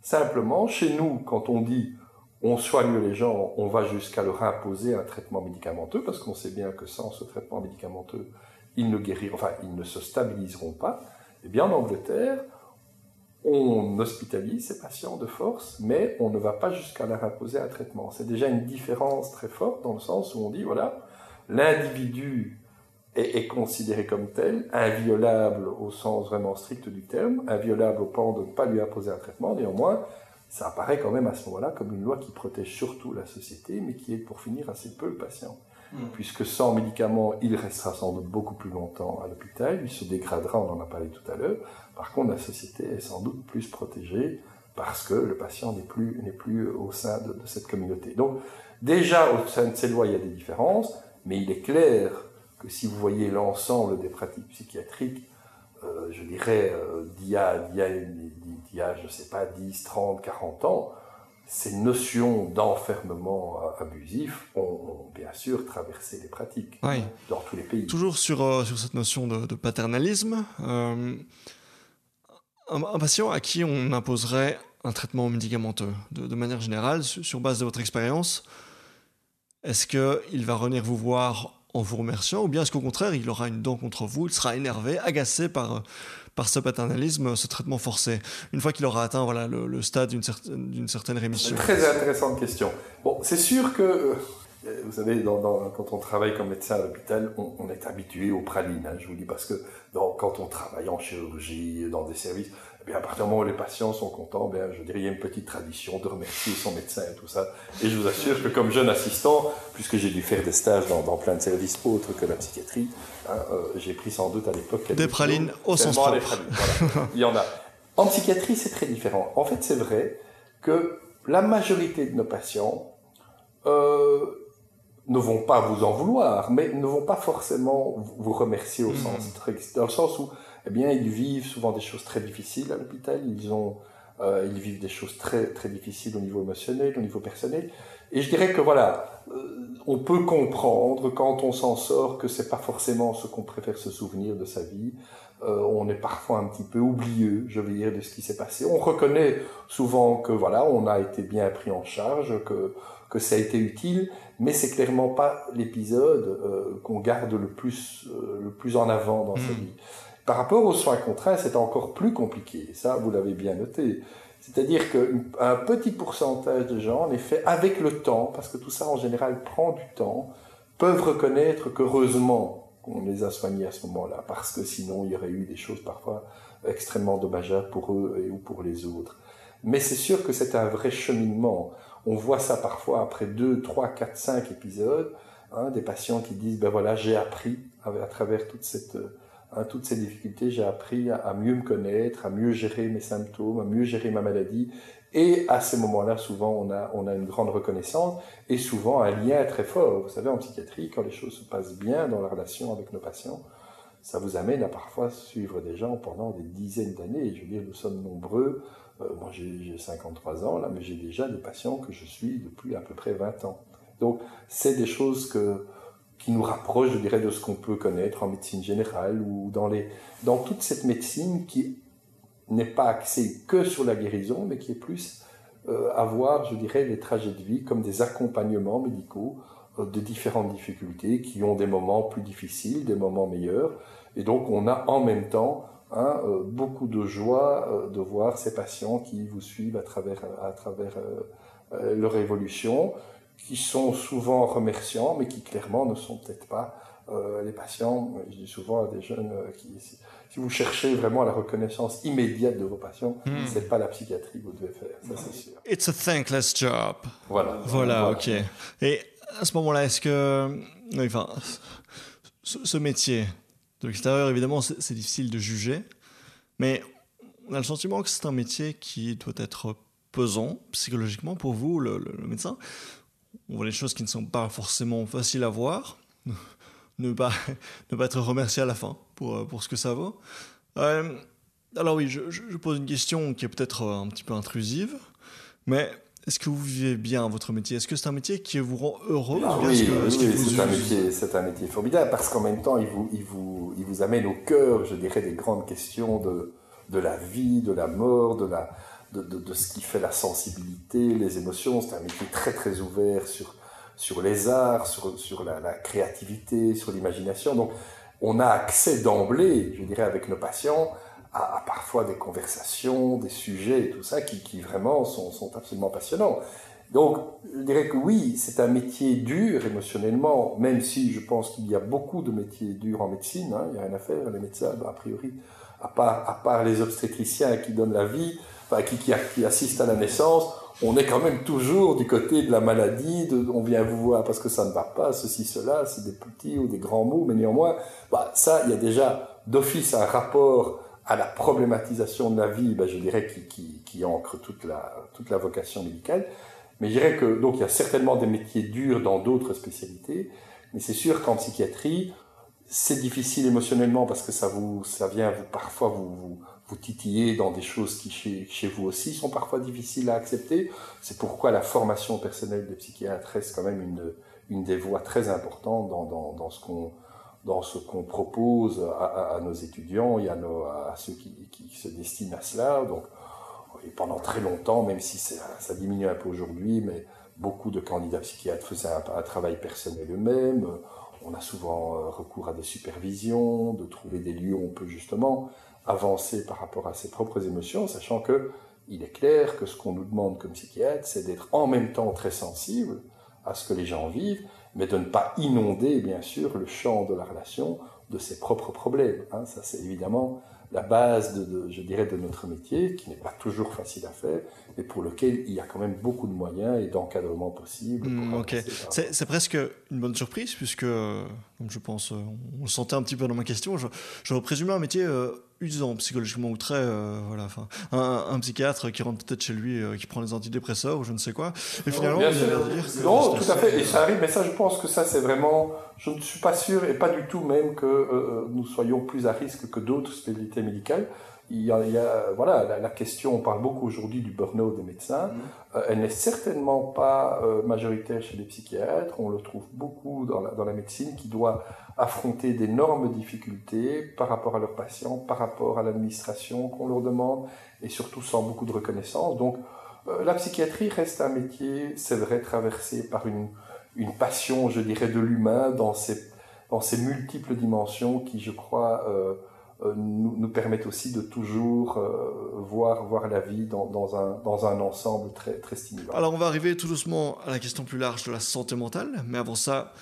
Simplement, chez nous, quand on dit on soigne les gens, on va jusqu'à leur imposer un traitement médicamenteux, parce qu'on sait bien que sans ce traitement médicamenteux, ils ne se stabiliseront pas. Eh bien, en Angleterre, on hospitalise ces patients de force, mais on ne va pas jusqu'à leur imposer un traitement. C'est déjà une différence très forte dans le sens où on dit, voilà, l'individu est considéré comme tel, inviolable au sens vraiment strict du terme, inviolable au point de ne pas lui imposer un traitement. Néanmoins, ça apparaît quand même à ce moment-là comme une loi qui protège surtout la société, mais qui est pour finir assez peu le patient. puisque sans médicaments, il restera sans doute beaucoup plus longtemps à l'hôpital, il se dégradera, on en a parlé tout à l'heure. Par contre, la société est sans doute plus protégée parce que le patient n'est plus au sein de cette communauté. Donc, déjà, au sein de ces lois, il y a des différences, mais il est clair que si vous voyez l'ensemble des pratiques psychiatriques, je dirais, d'il y a, je ne sais pas, 10, 30, 40 ans, ces notions d'enfermement abusif ont bien sûr traversé les pratiques dans tous les pays. Toujours sur cette notion de paternalisme, un patient à qui on imposerait un traitement médicamenteux, de manière générale, sur base de votre expérience, est-ce qu'il va revenir vous voir en vous remerciant, ou bien est-ce qu'au contraire, il aura une dent contre vous, il sera énervé, agacé par ce paternalisme, ce traitement forcé, une fois qu'il aura atteint le stade d'une certaine rémission? C'est une très intéressante question. Bon, c'est sûr que, vous savez, quand on travaille comme médecin à l'hôpital, on est habitué aux pralines, je vous dis, parce que quand on travaille en chirurgie, dans des services, à partir du moment où les patients sont contents, je dirais, il y a une petite tradition de remercier son médecin et tout ça. Et je vous assure que comme jeune assistant, puisque j'ai dû faire des stages dans plein de services autres que la psychiatrie, j'ai pris sans doute à l'époque... Des pralines au sens propre. Voilà. Il y en a. En psychiatrie, c'est très différent. En fait, c'est vrai que la majorité de nos patients ne vont pas vous en vouloir, mais ne vont pas forcément vous remercier dans le sens où ils vivent souvent des choses très difficiles à l'hôpital, ils vivent des choses très, très difficiles au niveau émotionnel, au niveau personnel. Et je dirais que on peut comprendre quand on s'en sort que c'est pas forcément ce qu'on préfère se souvenir de sa vie. On est parfois un petit peu oublieux, je veux dire, de ce qui s'est passé. On reconnaît souvent que on a été bien pris en charge, que ça a été utile, mais c'est clairement pas l'épisode qu'on garde le plus en avant dans sa vie. Par rapport aux soins contraints, c'est encore plus compliqué. Ça, vous l'avez bien noté. C'est-à-dire qu'un petit pourcentage de gens, en effet, avec le temps, parce que tout ça en général prend du temps, peuvent reconnaître qu'heureusement qu'on les a soignés à ce moment-là, parce que sinon il y aurait eu des choses parfois extrêmement dommageables pour eux ou pour les autres. Mais c'est sûr que c'est un vrai cheminement. On voit ça parfois après 2, 3, 4, 5 épisodes, des patients qui disent j'ai appris à travers toutes ces difficultés, j'ai appris à mieux me connaître, à mieux gérer mes symptômes, à mieux gérer ma maladie. Et à ces moments-là, souvent, on a une grande reconnaissance et souvent un lien très fort. Vous savez, en psychiatrie, quand les choses se passent bien dans la relation avec nos patients, ça vous amène à parfois suivre des gens pendant des dizaines d'années. Je veux dire, nous sommes nombreux. Moi, j'ai 53 ans, là, mais j'ai déjà des patients que je suis depuis à peu près 20 ans. Donc, c'est des choses qui nous rapprochent, je dirais, de ce qu'on peut connaître en médecine générale ou dans toute cette médecine qui n'est pas axée que sur la guérison, mais qui est plus à voir, je dirais, les trajets de vie comme des accompagnements médicaux de différentes difficultés qui ont des moments plus difficiles, des moments meilleurs. Et donc, on a en même temps beaucoup de joie de voir ces patients qui vous suivent à travers leur évolution, qui sont souvent remerciants, mais qui clairement ne sont peut-être pas les patients. Je dis souvent à des jeunes si vous cherchez vraiment la reconnaissance immédiate de vos patients, c'est pas la psychiatrie que vous devez faire, ça c'est sûr. It's a thankless job. Voilà, ok. Et à ce moment-là, est-ce que... Enfin, ce métier, de l'extérieur, évidemment, c'est difficile de juger, mais on a le sentiment que c'est un métier qui doit être pesant psychologiquement pour vous, le médecin. On voit des choses qui ne sont pas forcément faciles à voir, ne pas être remercié à la fin pour ce que ça vaut. Alors oui, je pose une question qui est peut-être un petit peu intrusive, mais est-ce que vous vivez bien votre métier? Est-ce que c'est un métier qui vous rend heureux? Oui, c'est un métier formidable, parce qu'en même temps, il vous amène au cœur, je dirais, des grandes questions de la vie, de la mort, de ce qui fait la sensibilité, les émotions. C'est un métier très très ouvert sur les arts, sur la créativité, sur l'imagination. Donc on a accès d'emblée, je dirais, avec nos patients, à parfois des conversations, des sujets et tout ça qui vraiment sont absolument passionnants. Donc je dirais que oui, c'est un métier dur émotionnellement, même si je pense qu'il y a beaucoup de métiers durs en médecine, il n'y a rien à faire, les médecins, a priori, à part les obstétriciens qui donnent la vie, qui assistent à la naissance, on est quand même toujours du côté de la maladie, on vient vous voir parce que ça ne va pas, ceci, cela, c'est des petits ou des grands mots, mais néanmoins, ça, il y a déjà d'office un rapport à la problématisation de la vie, je dirais, qui ancre toute la vocation médicale. Mais je dirais que, donc, il y a certainement des métiers durs dans d'autres spécialités, mais c'est sûr qu'en psychiatrie, c'est difficile émotionnellement parce que ça vient parfois vous titiller dans des choses qui chez vous aussi sont parfois difficiles à accepter. C'est pourquoi la formation personnelle des psychiatres reste quand même une des voies très importantes dans ce qu'on propose à nos étudiants et à ceux qui se destinent à cela. Donc, et pendant très longtemps, même si ça diminue un peu aujourd'hui, mais beaucoup de candidats psychiatres faisaient un travail personnel eux-mêmes. On a souvent recours à des supervisions, de trouver des lieux où on peut justement avancer par rapport à ses propres émotions, sachant qu'il est clair que ce qu'on nous demande comme psychiatre, c'est d'être en même temps très sensible à ce que les gens vivent, mais de ne pas inonder, bien sûr, le champ de la relation de ses propres problèmes. Ça, c'est évidemment la base, je dirais, de notre métier, qui n'est pas toujours facile à faire, mais pour lequel il y a quand même beaucoup de moyens et d'encadrement possible. Ok, c'est presque une bonne surprise, puisque, comme je pense, on le sentait un petit peu dans ma question, je présumais un métier usant psychologiquement ou très, un psychiatre qui rentre peut-être chez lui, qui prend les antidépresseurs ou je ne sais quoi, et finalement, bien sûr. Non, tout à fait, et ça arrive, mais ça, je pense que ça, c'est vraiment, je ne suis pas sûr, et pas du tout même que nous soyons plus à risque que d'autres spécialités médicales. Il y a la question, on parle beaucoup aujourd'hui du burn-out des médecins, elle n'est certainement pas majoritaire chez les psychiatres, on le trouve beaucoup dans la médecine qui doit affronter d'énormes difficultés par rapport à leurs patients, par rapport à l'administration qu'on leur demande, et surtout sans beaucoup de reconnaissance. Donc la psychiatrie reste un métier, c'est vrai, traversé par une passion, je dirais, de l'humain dans ses multiples dimensions qui, je crois, nous permettent aussi de toujours voir la vie dans un ensemble très, très stimulant. Alors on va arriver tout doucement à la question plus large de la santé mentale, mais avant ça,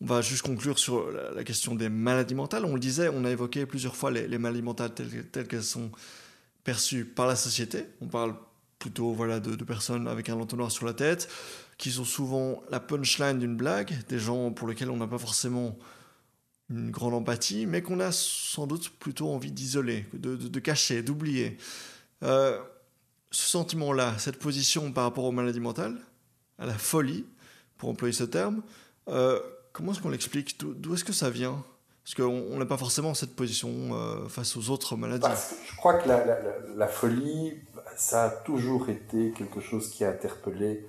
on va juste conclure sur la question des maladies mentales. On le disait, on a évoqué plusieurs fois les maladies mentales telles qu'elles sont perçues par la société. On parle plutôt de personnes avec un entonnoir sur la tête, qui sont souvent la punchline d'une blague, des gens pour lesquels on n'a pas forcément une grande empathie, mais qu'on a sans doute plutôt envie d'isoler, de cacher, d'oublier. Ce sentiment-là, cette position par rapport aux maladies mentales, à la folie, pour employer ce terme, comment est-ce qu'on l'explique ? D'où est-ce que ça vient ? Parce qu'on n'a pas forcément cette position face aux autres maladies. Je crois que la folie, ça a toujours été quelque chose qui a interpellé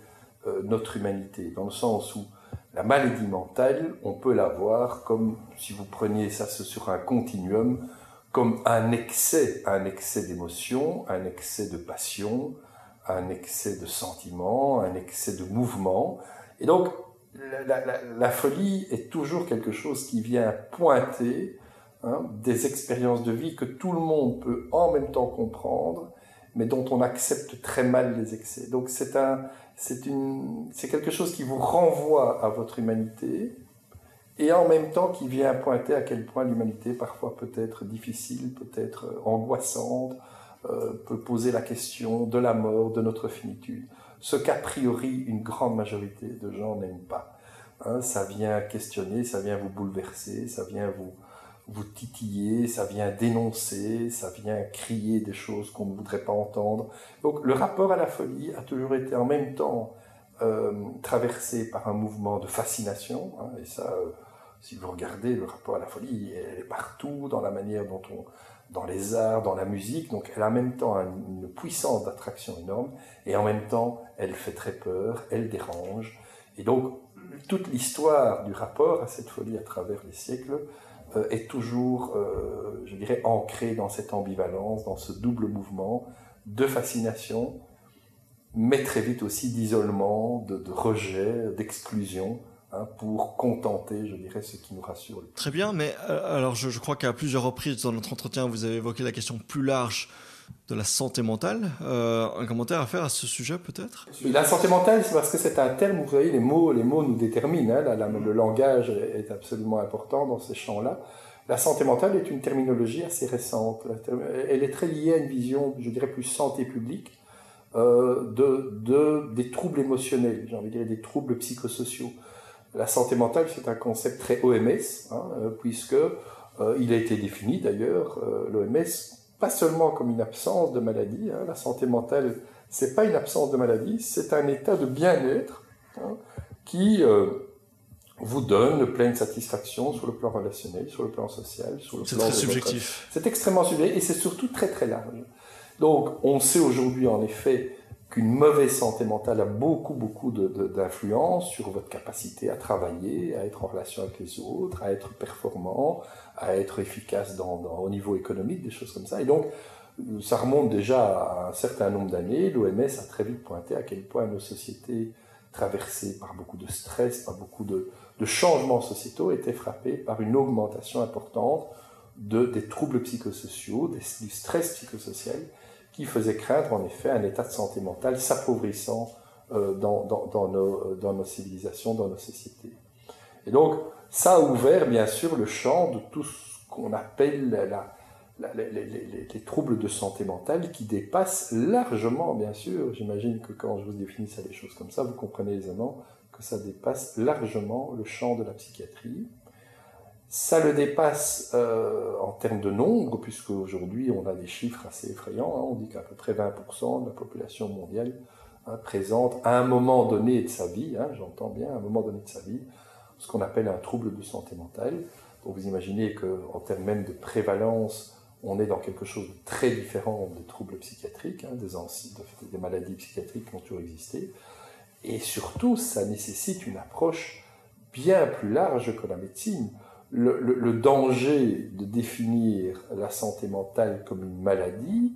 notre humanité, dans le sens où la maladie mentale, on peut la voir comme, si vous preniez ça sur un continuum, comme un excès d'émotion, un excès de passion, un excès de sentiment, un excès de mouvement. Et donc, la folie est toujours quelque chose qui vient pointer des expériences de vie que tout le monde peut en même temps comprendre, mais dont on accepte très mal les excès. Donc c'est quelque chose qui vous renvoie à votre humanité et en même temps qui vient pointer à quel point l'humanité parfois peut être difficile, peut être angoissante, peut poser la question de la mort, de notre finitude. Ce qu'a priori une grande majorité de gens n'aiment pas. Ça vient questionner, ça vient vous bouleverser, ça vient vous titiller, ça vient dénoncer, ça vient crier des choses qu'on ne voudrait pas entendre. Donc le rapport à la folie a toujours été en même temps traversé par un mouvement de fascination, et ça, si vous regardez le rapport à la folie, elle est partout, dans la manière dont dans les arts, dans la musique, donc elle a en même temps une puissance d'attraction énorme, et en même temps, elle fait très peur, elle dérange, et donc toute l'histoire du rapport à cette folie à travers les siècles est toujours, je dirais, ancrée dans cette ambivalence, dans ce double mouvement de fascination, mais très vite aussi d'isolement, de rejet, d'exclusion, pour contenter, je dirais, ce qui nous rassure. Très bien, mais alors je crois qu'à plusieurs reprises dans notre entretien, vous avez évoqué la question plus large de la santé mentale. Un commentaire à faire à ce sujet, peut-être ? La santé mentale, c'est parce que c'est un terme où, vous voyez, les mots nous déterminent. Le langage est absolument important dans ces champs-là. La santé mentale est une terminologie assez récente. Elle est très liée à une vision, je dirais, plus santé publique, des troubles émotionnels, j'ai envie de dire des troubles psychosociaux. La santé mentale, c'est un concept très OMS, puisque il a été défini d'ailleurs, l'OMS, pas seulement comme une absence de maladie. La santé mentale, c'est pas une absence de maladie, c'est un état de bien-être qui vous donne pleine satisfaction sur le plan relationnel, sur le plan social, sur le plan... C'est très subjectif. C'est extrêmement subjectif et c'est surtout très très large. Donc on sait aujourd'hui en effet qu'une mauvaise santé mentale a beaucoup d'influence sur votre capacité à travailler, à être en relation avec les autres, à être performant, à être efficace au niveau économique, des choses comme ça. Et donc, ça remonte déjà à un certain nombre d'années. L'OMS a très vite pointé à quel point nos sociétés traversées par beaucoup de stress, par beaucoup de changements sociétaux, étaient frappées par une augmentation importante des troubles psychosociaux, du stress psychosocial, qui faisait craindre en effet un état de santé mentale s'appauvrissant dans nos civilisations, dans nos sociétés. Et donc, ça a ouvert bien sûr le champ de tout ce qu'on appelle les troubles de santé mentale, qui dépassent largement, bien sûr, j'imagine que quand je vous définis ça, des choses comme ça, vous comprenez aisément que ça dépasse largement le champ de la psychiatrie. Ça le dépasse en termes de nombre, puisque aujourd'hui on a des chiffres assez effrayants. On dit qu'à peu près 20% de la population mondiale présente à un moment donné de sa vie, j'entends bien, à un moment donné de sa vie, ce qu'on appelle un trouble de santé mentale. Donc vous imaginez qu'en termes même de prévalence, on est dans quelque chose de très différent des troubles psychiatriques, des maladies psychiatriques qui ont toujours existé. Et surtout, ça nécessite une approche bien plus large que la médecine. Le danger de définir la santé mentale comme une maladie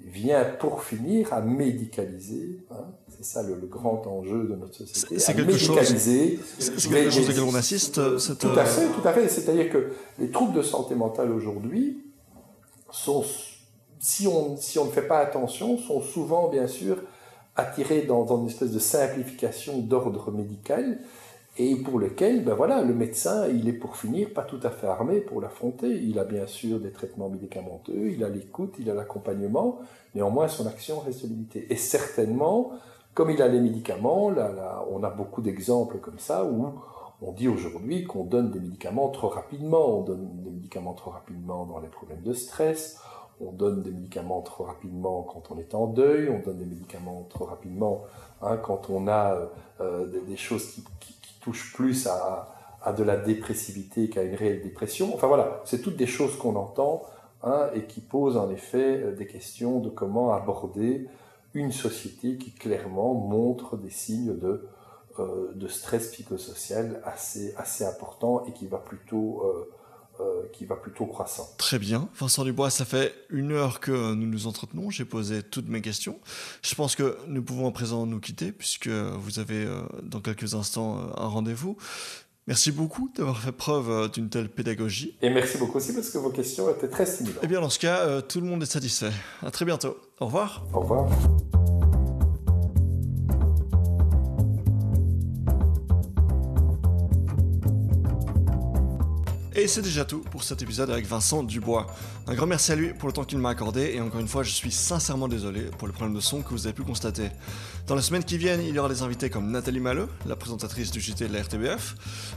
vient pour finir à médicaliser, c'est ça le grand enjeu de notre société, c'est quelque chose auquel on assiste. Tout à fait. C'est-à-dire que les troubles de santé mentale aujourd'hui sont, si on ne fait pas attention, sont souvent bien sûr attirés dans une espèce de simplification d'ordre médical, et pour lequel, le médecin, il est pour finir pas tout à fait armé pour l'affronter. Il a bien sûr des traitements médicamenteux, il a l'écoute, il a l'accompagnement, néanmoins son action reste limitée. Et certainement, comme il a les médicaments, on a beaucoup d'exemples comme ça où on dit aujourd'hui qu'on donne des médicaments trop rapidement. On donne des médicaments trop rapidement dans les problèmes de stress, on donne des médicaments trop rapidement quand on est en deuil, on donne des médicaments trop rapidement quand on a des choses qui touche plus à de la dépressivité qu'à une réelle dépression. Enfin voilà, c'est toutes des choses qu'on entend et qui posent en effet des questions de comment aborder une société qui clairement montre des signes de stress psychosocial assez important et qui va plutôt croissant. Très bien. Vincent Dubois, ça fait 1 heure que nous nous entretenons. J'ai posé toutes mes questions. Je pense que nous pouvons à présent nous quitter puisque vous avez dans quelques instants un rendez-vous. Merci beaucoup d'avoir fait preuve d'une telle pédagogie. Et merci beaucoup aussi parce que vos questions étaient très stimulantes. Eh bien, dans ce cas, tout le monde est satisfait. À très bientôt. Au revoir. Au revoir. Et c'est déjà tout pour cet épisode avec Vincent Dubois. Un grand merci à lui pour le temps qu'il m'a accordé et encore une fois je suis sincèrement désolé pour le problème de son que vous avez pu constater. Dans les semaines qui viennent, il y aura des invités comme Nathalie Maleux, la présentatrice du JT de la RTBF,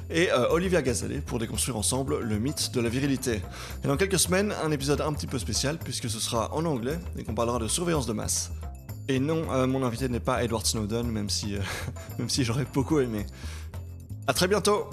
et Olivia Gazalet pour déconstruire ensemble le mythe de la virilité. Et dans quelques semaines, un épisode un petit peu spécial puisque ce sera en anglais et qu'on parlera de surveillance de masse. Et non, mon invité n'est pas Edward Snowden, même si j'aurais beaucoup aimé. À très bientôt!